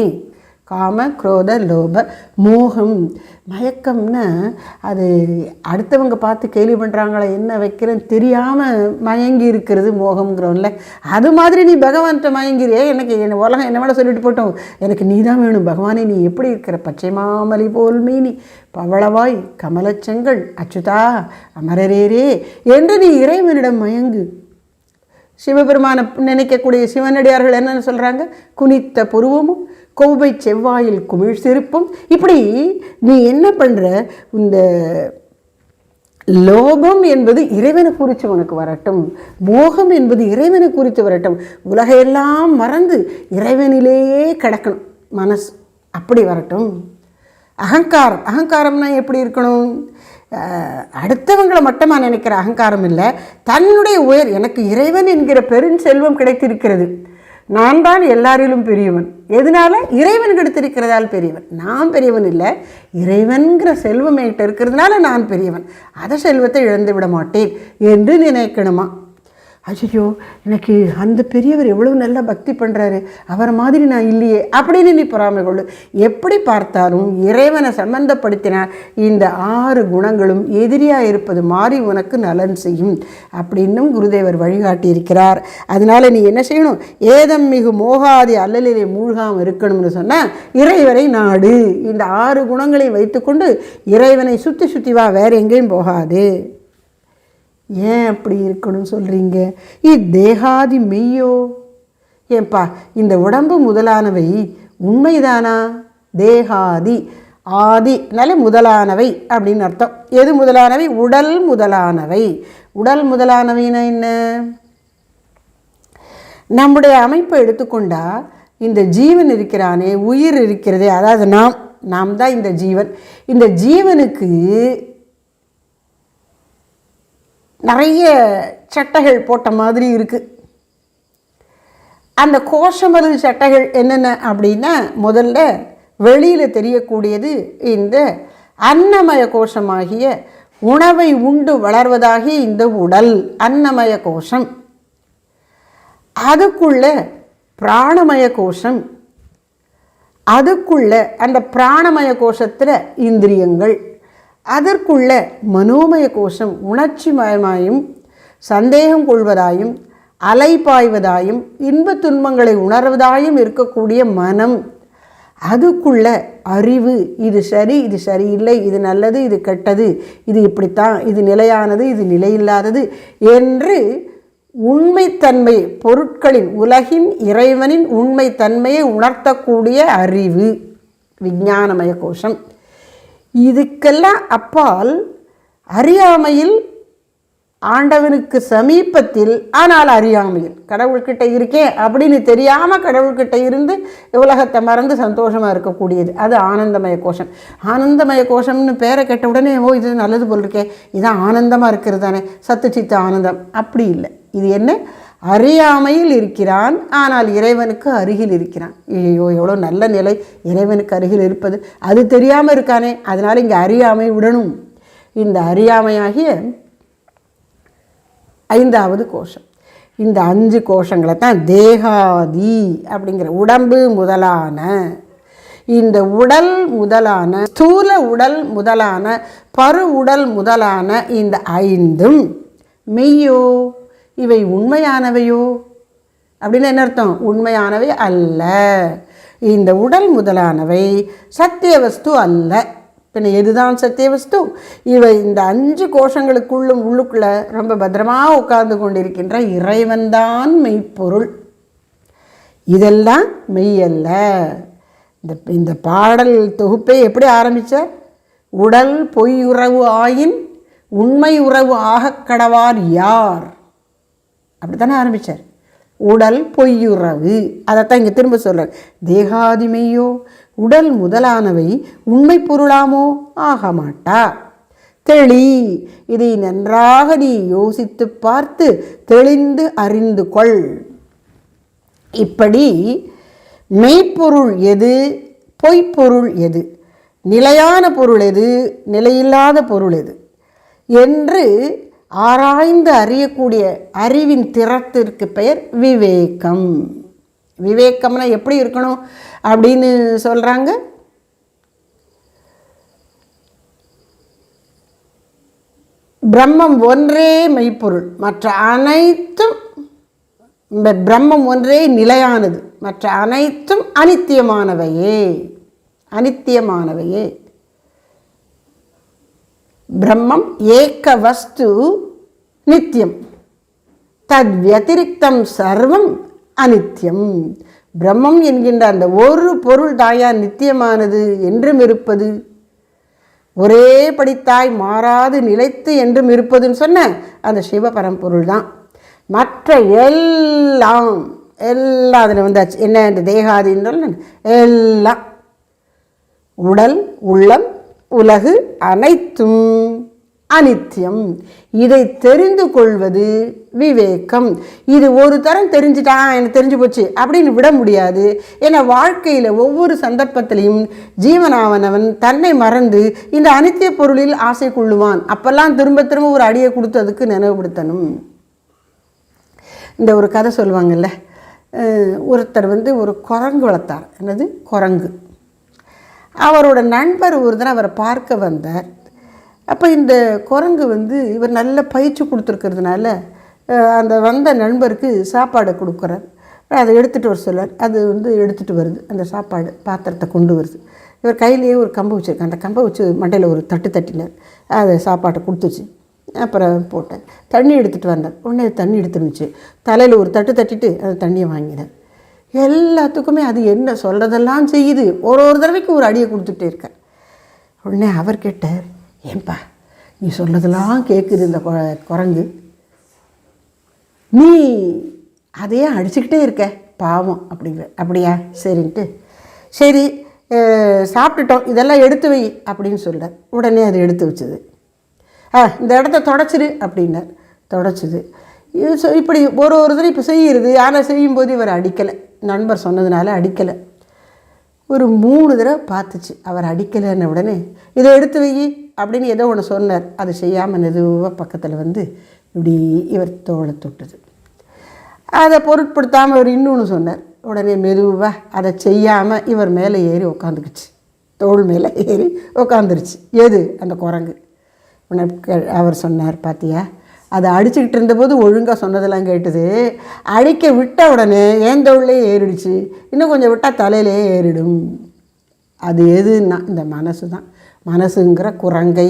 காம, குரோத, லோப, மோகம். மயக்கம்னா அது அடுத்தவங்க பார்த்து கேள்வி பண்ணுறாங்களே என்ன வைக்கிறேன்னு தெரியாமல் மயங்கி இருக்கிறது மோகம்ங்கிறோம்ல, அது மாதிரி நீ பகவான்கிட்ட மயங்கிறியே, எனக்கு என்ன உலகம் என்ன வேணால் சொல்லிட்டு போட்டோம், எனக்கு நீ தான் வேணும் பகவானே, நீ எப்படி இருக்கிற, பச்சை மாமலி போல் மீனி பவளவாய் கமலச்செங்கல் அச்சுதா அமரரேரே என்று நீ இறைவனிடம் மயங்கு. சிவபெருமானை நினைக்கக்கூடிய சிவனடியார்கள் என்னென்னு சொல்கிறாங்க, குனித்த புருவமும் கோவை செவ்வாயில் குமிழ் சிரிப்பும். இப்படி நீ என்ன பண்ணுற, இந்த லோபம் என்பது இறைவனை குறித்து உனக்கு வரட்டும், மோகம் என்பது இறைவனை குறித்து வரட்டும், உலகையெல்லாம் மறந்து இறைவனிலேயே கிடக்கணும் மனசு, அப்படி வரட்டும். அகங்காரம்னா எப்படி இருக்கணும், அடுத்தவங்களை மட்டமாக நினைக்கிற அகங்காரம் இல்லை, தன்னுடைய எனக்கு இறைவன் என்கிற பெருஞ்செல்வம் கிடைத்திருக்கிறது, நான் தான் எல்லாரிலும் பெரியவன், எதனால இறைவன் கிடைத்திருக்கிறதால் பெரியவன், நான் பெரியவன் இல்லை, இறைவன்கிற செல்வம் என்கிட்ட இருக்கிறதுனால நான் பெரியவன், அதை செல்வத்தை இழந்து விட மாட்டேன் என்று நினைக்கணுமா. ஐயோ எனக்கு அந்த பெரியவர் எவ்வளோ நல்லா பக்தி பண்ணுறாரு, அவரை மாதிரி நான் இல்லையே அப்படின்னு நீ பொறாமை கொள்ளு. எப்படி பார்த்தாலும் இறைவனை சம்பந்தப்படுத்தினால் இந்த 6 குணங்களும் எதிரியாக இருப்பது மாறி உனக்கு நலன் செய்யும் அப்படின்னும் குருதேவர் வழிகாட்டி இருக்கிறார். அதனால் நீ என்ன செய்யணும், ஏதம் மிகு மோகாதி அல்லலிலே மூழ்காமல் இருக்கணும்னு சொன்னால் இறைவனை நாடு. இந்த 6 குணங்களை வைத்துக்கொண்டு இறைவனை சுற்றி வா, வேறு எங்கேயும் போகாது. ஏன் அப்படி இருக்கணும்னு சொல்கிறீங்க, தேகாதி மெய்யோ, ஏன்பா இந்த உடம்பு முதலானவை உண்மைதானா, தேகாதி ஆதினாலே முதலானவை அப்படின்னு அர்த்தம். எது முதலானவை, உடல் முதலானவை. உடல் முதலானவைன்னா என்ன, நம்முடைய அமைப்பை எடுத்துக்கொண்டா இந்த ஜீவன் இருக்கிறானே, உயிர் இருக்கிறதே, அதாவது நாம் தான் இந்த ஜீவன். இந்த ஜீவனுக்கு நிறைய சட்டைகள் போட்ட மாதிரி இருக்குது. அந்த கோஷமருது சட்டைகள் என்னென்ன அப்படின்னா, முதல்ல வெளியில் தெரியக்கூடியது இந்த அன்னமய கோஷமாகிய உணவை உண்டு வளர்வதாகிய இந்த உடல் அன்னமய கோஷம். அதுக்குள்ள பிராணமய கோஷம், அதுக்குள்ள அந்த பிராணமய கோஷத்தில் இந்திரியங்கள், அதற்குள்ள மனோமய கோஷம் உணர்ச்சி மயமாயும் சந்தேகம் கொள்வதாயும் அலைப்பாய்வதாயும் இன்ப துன்பங்களை உணர்வதாயும் இருக்கக்கூடிய மனம், அதுக்குள்ள அறிவு, இது சரி இது சரியில்லை, இது நல்லது இது கெட்டது, இது இப்படித்தான், இது நிலையானது இது நிலையில்லாதது என்று உண்மைத்தன்மை, பொருட்களின் உலகின் இறைவனின் உண்மைத்தன்மையை உணர்த்தக்கூடிய அறிவு விஞ்ஞானமய கோஷம். இதுக்கெல்லாம் அப்பால் அறியாமையில் ஆண்டவனுக்கு சமீபத்தில் ஆனால் அறியாமையில் கடவுள்கிட்ட இருக்கேன் அப்படின்னு தெரியாமல் கடவுள்கிட்ட இருந்து உலகத்தை மறந்து சந்தோஷமாக இருக்கக்கூடியது, அது ஆனந்தமய கோஷம். ஆனந்தமய கோஷம்னு பேரை கேட்ட உடனே இது நல்லது போல் இருக்கே, இதான் ஆனந்தமாக இருக்கிறது தானே, சத்து சித்த ஆனந்தம். அப்படி இல்லை. இது என்ன, அறியாமையில் இருக்கிறான் ஆனால் இறைவனுக்கு அருகில் இருக்கிறான். ஐயோ எவ்வளோ நல்ல நிலை, இறைவனுக்கு அருகில் இருப்பது. அது தெரியாமல் இருக்கானே, அதனால் இங்கே அறியாமை விடணும். இந்த அறியாமையாகிய 5வது கோஷம். இந்த 5 கோஷங்களை தான் தேகாதி அப்படிங்கிற உடம்பு முதலான, இந்த உடல் முதலான, ஸ்தூல உடல் முதலான, பரு உடல் முதலான இந்த 5ம் மெய்யோ, இவை உண்மையானவையோ அப்படின்னு என்ன அர்த்தம்? உண்மையானவை அல்ல. இந்த உடல் முதலானவை சத்திய வஸ்து அல்ல. பின்ன எதுதான் சத்திய வஸ்து? இவை இந்த 5 கோஷங்களுக்குள்ளும் உள்ளுக்குள்ள ரொம்ப பத்திரமாக உட்கார்ந்து கொண்டிருக்கின்ற இறைவன்தான் மெய்ப்பொருள். இதெல்லாம் மெய்யல்ல. இந்த பாடல் தொகுப்பை எப்படி ஆரம்பித்தார்? உடல் பொய்யுறவு ஆயின் உண்மை உறவு ஆகக் கடவார் யார், அப்படி தானே ஆரம்பித்தார். உடல் பொய்யுறவு, அதைத்தான் இங்கே திரும்ப சொல்கிறார். தேகாதி மெய்யோ, உடல் முதலானவை உண்மை பொருளாமோ ஆக மாட்டா. தெளி, இதை நன்றாக நீ யோசித்து பார்த்து தெளிந்து அறிந்து கொள். இப்படி மெய்ப்பொருள் எது, பொய்ப்பொருள் எது, நிலையான பொருள் எது, நிலையில்லாத பொருள் எது என்று ஆராய்ந்து அறியக்கூடிய அறிவின் திறத்திற்கு பெயர் விவேகம். விவேகம்னா எப்படி இருக்கணும் அப்படின்னு சொல்கிறாங்க. பிரம்மம் ஒன்றே மெய்ப்பொருள், மற்ற அனைத்தும் பிரம்மம் ஒன்றே நிலையானது, மற்ற அனைத்தும் அனித்தியமானவையே. அனித்தியமானவையே. பிரம்மம் ஏக வஸ்து நித்தியம், தத் வத்திரிக்தம் சர்வம் அனித்தியம். பிரம்மம் என்கின்ற அந்த ஒரு பொருள் தாயா நித்தியமானது, என்றும் இருப்பது, ஒரே படித்தாய் மாறாது நிலைத்து என்றும் இருப்பதுன்னு சொன்ன அந்த சிவபரம்பொருள் தான். மற்ற எல்லாம் அதில் வந்தாச்சு. என்ன இந்த தேகாதின்னு எல்லாம் உடல் உள்ளம் உலகு அனைத்தும் அனித்தியம். இதை தெரிந்து கொள்வது விவேகம். இது ஒரு தரம் தெரிஞ்சுட்டான், எனக்கு தெரிஞ்சு போச்சு அப்படின்னு விட முடியாது. ஏன்னா வாழ்க்கையில் ஒவ்வொரு சந்தர்ப்பத்திலையும் ஜீவனாவனவன் தன்னை மறந்து இந்த அனித்திய பொருளில் ஆசை கொள்ளுவான். அப்பெல்லாம் திரும்ப திரும்ப ஒரு அடியை கொடுத்து அதுக்கு நினைவுபடுத்தணும். இந்த ஒரு கதை சொல்லுவாங்கல்ல, ஒருத்தர் ஒரு குரங்கு வளர்த்தார். என்னது குரங்கு? அவரோட நண்பர் ஒரு தடவை அவரை பார்க்க வந்தார். அப்போ இந்த குரங்கு இவர் நல்ல பயிற்சி கொடுத்துருக்கிறதுனால அந்த வந்த நண்பருக்கு சாப்பாடு கொடுக்குறார். அதை எடுத்துகிட்டு வர சொல்லார். அது எடுத்துகிட்டு வருது. அந்த சாப்பாடு பாத்திரத்தை கொண்டு வருது. இவர் கையிலேயே ஒரு கம்பை வச்சுருக்கேன். அந்த கம்பை வச்சு மண்டையில் ஒரு தட்டு தட்டினார். அதை சாப்பாட்டை கொடுத்துச்சு. அப்புறம் போட்டார். தண்ணி எடுத்துகிட்டு வந்தார். உடனே தண்ணி எடுத்துருந்துச்சு. தலையில் ஒரு தட்டு தட்டிட்டு அந்த தண்ணியை வாங்கினார். எல்லாத்துக்குமே அது என்ன சொல்கிறதெல்லாம் செய்யுது. ஒரு தடவைக்கு ஒரு அடியை கொடுத்துட்டே இருக்கார். உடனே அவர் கேட்டார், ஏன்பா நீ சொல்கிறதெல்லாம் கேட்குது இந்த குரங்கு, நீ அதையே அடிச்சுக்கிட்டே இருக்க பாவம் அப்படிங்கிற. அப்படியா, சரின்ட்டு சரி சாப்பிட்டுட்டோம், இதெல்லாம் எடுத்து வை அப்படின்னு சொல்கிறார். உடனே அதை எடுத்து வச்சுது. இந்த இடத்த தொடச்சிரு அப்படின்னார். தொடச்சிது. இப்படி ஒரு தடவை இப்போ செய்கிறது. ஆனால் செய்யும்போது இவர் அடிக்கலை. நண்பர் சொன்னதுனால அடிக்கலை. ஒரு 3 தடவை பார்த்துச்சு. அவர் அடிக்கலைன்ன உடனே இதை எடுத்து வை அப்படின்னு ஏதோ ஒன்று சொன்னார். அது செய்யாமல் மெதுவாக பக்கத்தில் இப்படி இவர் தோளை தொட்டுது. அதை பொருட்படுத்தாமல் இவர் இன்னொன்று சொன்னார். உடனே மெதுவாக அதை செய்யாமல் இவர் மேலே ஏறி உக்காந்துக்குச்சு. தோள் மேலே ஏறி உக்காந்துருச்சு. எது? அந்த குரங்கு. அவர் சொன்னார், பார்த்தியா, அதை அடிச்சுக்கிட்டு இருந்தபோது ஒழுங்காக சொன்னதெல்லாம் கேட்டுது. அடிக்க விட்ட உடனே ஏன் தோள்லே ஏறிடுச்சு. இன்னும் கொஞ்சம் விட்டால் தலையிலே ஏறிடும். அது எதுன்னா இந்த மனசு தான். மனசுங்கிற குரங்கை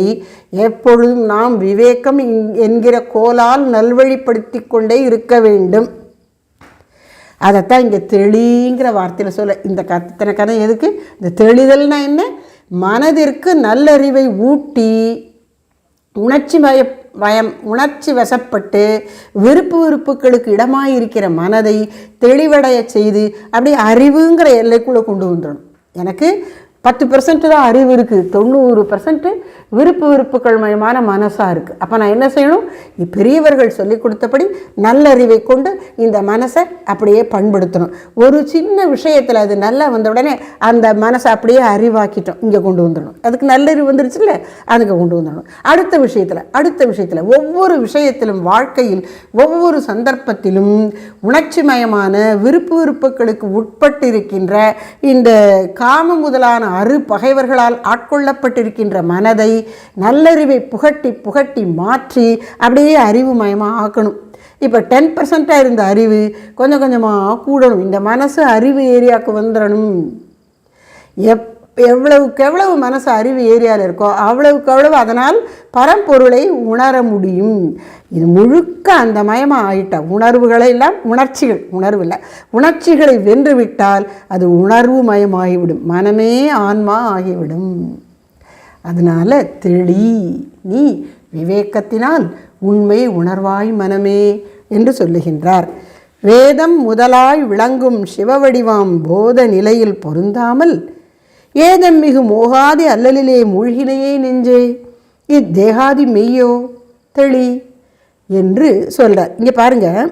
எப்பொழுதும் நாம் விவேகம் என்கிற கோலால் நல்வழிப்படுத்தி கொண்டே இருக்க வேண்டும். அதைத்தான் இங்கே தெளிங்கிற வார்த்தையில் சொல்ல. இந்த இத்தனை கதை எதுக்கு? இந்த தெளிதல்னா என்ன? மனதிற்கு நல்லறிவை ஊட்டி உணர்ச்சி வசப்பட்டு விருப்புகளுக்கு இடமாயிருக்கிற மனதை தெளிவடைய செய்து அப்படியே அறிவுங்கிற எல்லைக்குள்ளே கொண்டு வந்துடணும். எனக்கு 10% தான் அறிவு இருக்குது, 90% விருப்புகள் மயமான மனசாக இருக்குது. அப்போ நான் என்ன செய்யணும்? பெரியவர்கள் சொல்லி கொடுத்தபடி நல்லறிவை கொண்டு இந்த மனசை அப்படியே பண்படுத்தணும். ஒரு சின்ன விஷயத்தில் அது நல்லா வந்த உடனே அந்த மனசை அப்படியே அறிவாக்கிட்டோம், இங்கே கொண்டு வந்துடணும். அதுக்கு நல்லறிவு வந்துருச்சு இல்லை, அதுக்கு கொண்டு வந்துடணும். அடுத்த விஷயத்தில் ஒவ்வொரு விஷயத்திலும் வாழ்க்கையில் ஒவ்வொரு சந்தர்ப்பத்திலும் உணர்ச்சிமயமான விருப்புகளுக்கு உட்பட்டு இருக்கின்ற இந்த காம முதலான பகைவர்களால் ஆட்கொள்ளப்பட்டிருக்கின்ற மனதை நல்லறிவை புகட்டி மாற்றி அப்படியே அறிவுமயமாக ஆக்கணும். இப்போ 10% இருந்த அறிவு கொஞ்சம் கொஞ்சமாக கூடணும். இந்த மனசு அறிவு ஏரியாவுக்கு வந்துடணும். எவ்வளவுக்கு எவ்வளவு மனசு அறிவு ஏரியாவில் இருக்கோ அவ்வளவுக்கு அவ்வளவு அதனால் பரம்பொருளை உணர முடியும். இது முழுக்க அந்த மயமாக ஆகிட்டா உணர்வுகளை எல்லாம் உணர்ச்சிகளை வென்றுவிட்டால் அது உணர்வு மயமாகிவிடும், மனமே ஆன்மா ஆகிவிடும். அதனால் தெளி, நீ விவேகத்தினால் உண்மை உணர்வாய் மனமே என்று சொல்லுகின்றார். வேதம் முதலாய் விளங்கும் சிவவடிவாம் போத நிலையில் பொருந்தாமல் ஏதம் மிகு மோகாதி அல்லலிலே மூழ்கினையே நெஞ்சே இத்தேகாதி மெய்யோ தெளி என்று சொல்கிறார். இங்கே பாருங்கள்,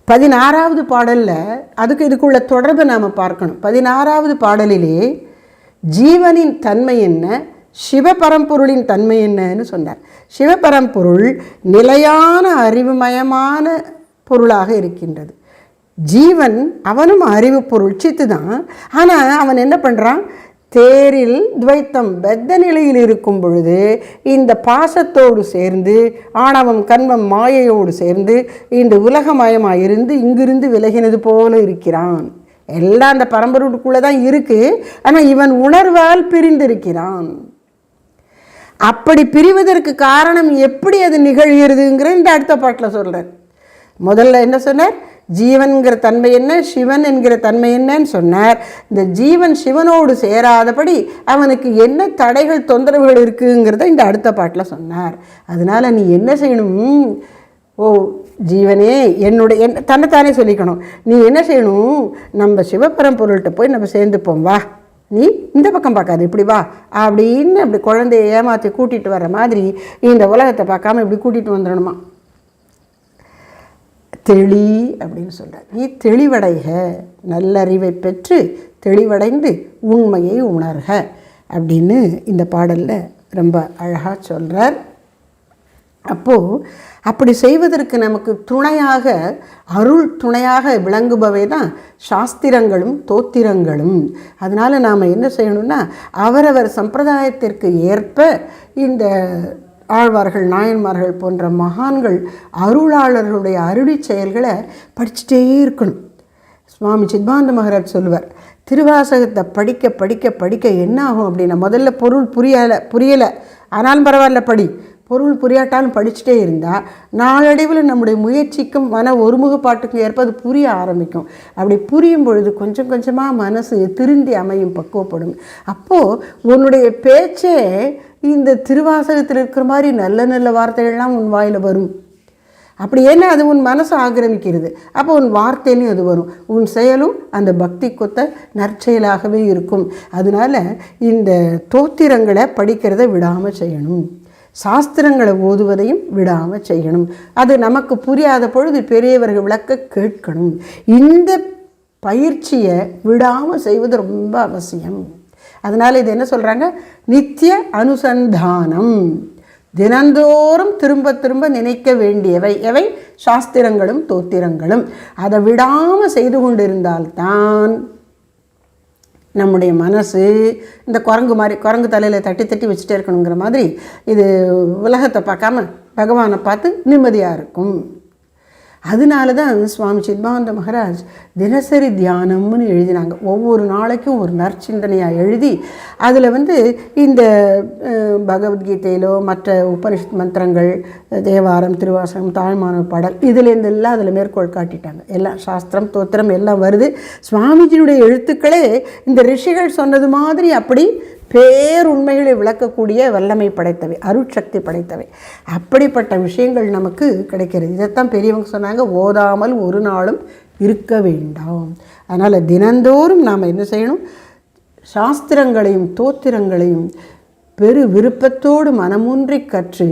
16வது பாடலில் அதுக்கு இதுக்குள்ள தொடர்பை நாம் பார்க்கணும். 16வது பாடலிலே ஜீவனின் தன்மை என்ன, சிவபரம்பொருளின் தன்மை என்னன்னு சொன்னார். சிவபரம்பொருள் நிலையான அறிவுமயமான பொருளாக இருக்கின்றது. ஜீவன் அவனும் அறிவு பொருள் சித்து தான். ஆனால் அவன் என்ன பண்ணுறான்? தேரில் துவைத்தம் பெத்த நிலையில் இருக்கும் பொழுது இந்த பாசத்தோடு சேர்ந்து ஆணவம் கண்மம் மாயையோடு சேர்ந்து இந்த உலகமயமாக இருந்து இங்கிருந்து விலகினது போல இருக்கிறான். எல்லாம் அந்த பரம்பொருளுக்குள்ளே தான் இருக்குது. ஆனால் இவன் உணர்வால் பிரிந்திருக்கிறான். அப்படி பிரிவதற்கு காரணம் எப்படி அது நிகழ்கிறதுங்கிற இந்த அடுத்த பாட்டில் சொல்கிறார். முதல்ல என்ன சொன்னார்? ஜீவன்கிற தன்மை என்ன, சிவன் என்கிற தன்மை என்னன்னு சொன்னார். இந்த ஜீவன் சிவனோடு சேராதபடி அவனுக்கு என்ன தடைகள் தொந்தரவுகள் இருக்குங்கிறத இந்த அடுத்த பாட்டில் சொன்னார். அதனால் நீ என்ன செய்யணும்? ஓ ஜீவனே என்னுடைய தன்னைத்தானே சொல்லிக்கணும். நீ என்ன செய்யணும்? நம்ம சிவபரம்பொருள்கிட்ட போய் நம்ம சேர்ந்துப்போம், வா, நீ இந்த பக்கம் பார்க்காது, இப்படி வா அப்படின்னு அப்படி குழந்தைய ஏமாற்றி கூட்டிகிட்டு வர மாதிரி இந்த உலகத்தை பார்க்காம இப்படி கூட்டிகிட்டு வந்துடணுமா. தெளி அப்படின்னு சொல்கிறார். நீ தெளிவடைக, நல்லறிவை பெற்று தெளிவடைந்து உண்மையை உணர்க அப்படின்னு இந்த பாடலில் ரொம்ப அழகாக சொல்கிறார். அப்போது அப்படி செய்வதற்கு நமக்கு துணையாக அருள் துணையாக விளங்குபவை தான் சாஸ்திரங்களும் தோத்திரங்களும். அதனால் நாம் என்ன செய்யணும்னா அவரவர் சம்பிரதாயத்திற்கு ஏற்ப இந்த ஆழ்வார்கள் நாயன்மார்கள் போன்ற மகான்கள் அருளாளர்களுடைய அருளி செயல்களை படிச்சுட்டே இருக்கணும். சுவாமி சித்பானந்த மகாராஜ் சொல்லுவார், திருவாசகத்தை படிக்க படிக்க படிக்க என்ன ஆகும் அப்படின்னா, முதல்ல பொருள் புரியலை ஆனாலும் பரவாயில்ல படி, பொருள் புரியாட்டாலும் படிச்சுட்டே இருந்தால் நாளடைவில் நம்முடைய முயற்சிக்கும் மன ஒருமுகப்பாட்டுக்கும் ஏற்ப அது புரிய ஆரம்பிக்கும். அப்படி புரியும் பொழுது கொஞ்சம் கொஞ்சமாக மனசு திருந்தி அமையும், பக்குவப்படும். அப்போது உன்னுடைய பேச்சே இந்த திருவாசகத்தில் இருக்கிற மாதிரி நல்ல நல்ல வார்த்தைகள்லாம் உன் வாயில் வரும். அப்படி ஏன்னா அது உன் மனசை ஆக்கிரமிக்கிறது. அப்போ உன் வார்த்தையிலையும் அது வரும், உன் செயலும் அந்த பக்தி கொத்த நற்செயலாகவே இருக்கும். அதனால் இந்த தோத்திரங்களை படிக்கிறத விடாமல் செய்யணும், சாஸ்திரங்களை ஓதுவதையும் விடாமல் செய்யணும். அது நமக்கு புரியாத பொழுது பெரியவர்கள் விளக்க கேட்கணும். இந்த பயிற்சியை விடாமல் செய்வது ரொம்ப அவசியம். அதனால் இது என்ன சொல்கிறாங்க? நித்திய அனுசந்தானம், தினந்தோறும் திரும்ப திரும்ப நினைக்க வேண்டியவை எவை? சாஸ்திரங்களும் தோத்திரங்களும். அதை விடாமல் செய்து கொண்டிருந்தால்தான் நம்முடைய மனசு இந்த குரங்கு தலையில் தட்டி தட்டி வச்சுட்டே இருக்கணுங்கிற மாதிரி இது உலகத்தை பார்க்காம பகவானை பார்த்து நிம்மதியாக இருக்கும். அதனால தான் சுவாமி சித்பானந்த மகாராஜ் தினசரி தியானம்னு எழுதினாங்க. ஒவ்வொரு நாளைக்கும் ஒரு நற்சிந்தனையாக எழுதி அதில் இந்த பகவத்கீதையிலோ மற்ற உபனிஷத் மந்திரங்கள், தேவாரம், திருவாசகம், தாய்மான பாடல் இதிலேருந்தெல்லாம் அதில் மேற்கோள் காட்டிட்டாங்க. எல்லாம் சாஸ்திரம் தோத்திரம் எல்லாம் வருது. சுவாமிஜியுடைய எழுத்துக்களே இந்த ரிஷிகள் சொன்னது மாதிரி அப்படி பேருண்மைகளை விளக்கக்கூடிய வல்லமை படைத்தவை, அருட்சக்தி படைத்தவை. அப்படிப்பட்ட விஷயங்கள் நமக்கு கிடைக்கிறது. இதைத்தான் பெரியவங்க சொன்னாங்க, ஓதாமல் ஒரு நாளும் இருக்க வேண்டாம். அதனால் தினந்தோறும் நாம் என்ன செய்யணும்? சாஸ்திரங்களையும் தோத்திரங்களையும் பெரு விருப்பத்தோடு மனமூன்றி கற்று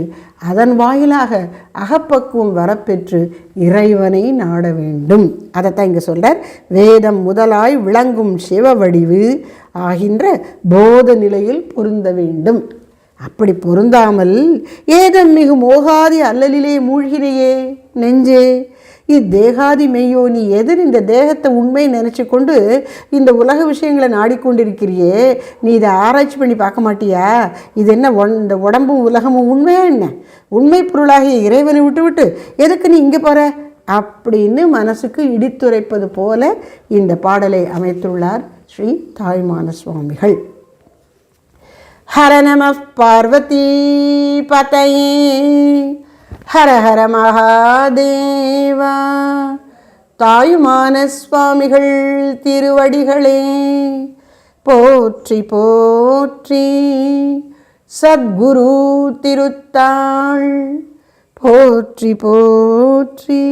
அதன் வாயிலாக அகப்பக்குவம் வரப்பெற்று இறைவனை நாட வேண்டும். அதைத்தான் இங்கே சொல்கிறார். வேதம் முதலாய் விளங்கும் சிவ வடிவு ஆகின்ற போத நிலையில் பொருந்த வேண்டும். அப்படி பொருந்தாமல் ஏதம் மிகு மோகாதி அல்லலிலே மூழ்கினையே நெஞ்சே, இத்தேகாதி மெய்யோ, நீ எதிர் இந்த தேகத்தை உண்மை நினச்சி கொண்டு இந்த உலக விஷயங்களை நாடிக்கொண்டிருக்கிறியே, நீ இதை ஆராய்ச்சி பண்ணி பார்க்க மாட்டியா? இது என்ன இந்த உடம்பும் உலகமும் உண்மையா என்ன? உண்மை பொருளாகிய இறைவனை விட்டு எதுக்கு நீ இங்கே போகிற அப்படின்னு மனசுக்கு இடித்துரைப்பது போல இந்த பாடலை அமைத்துள்ளார் ஸ்ரீ தாயுமான சுவாமிகள். ஹர நம பார்வதி பதையே, ஹர ஹர மகாதேவா. தாயுமான சுவாமிகள் திருவடிகளே போற்றி போற்றி. சத்குரு திருத்தாள் போற்றி போற்றி.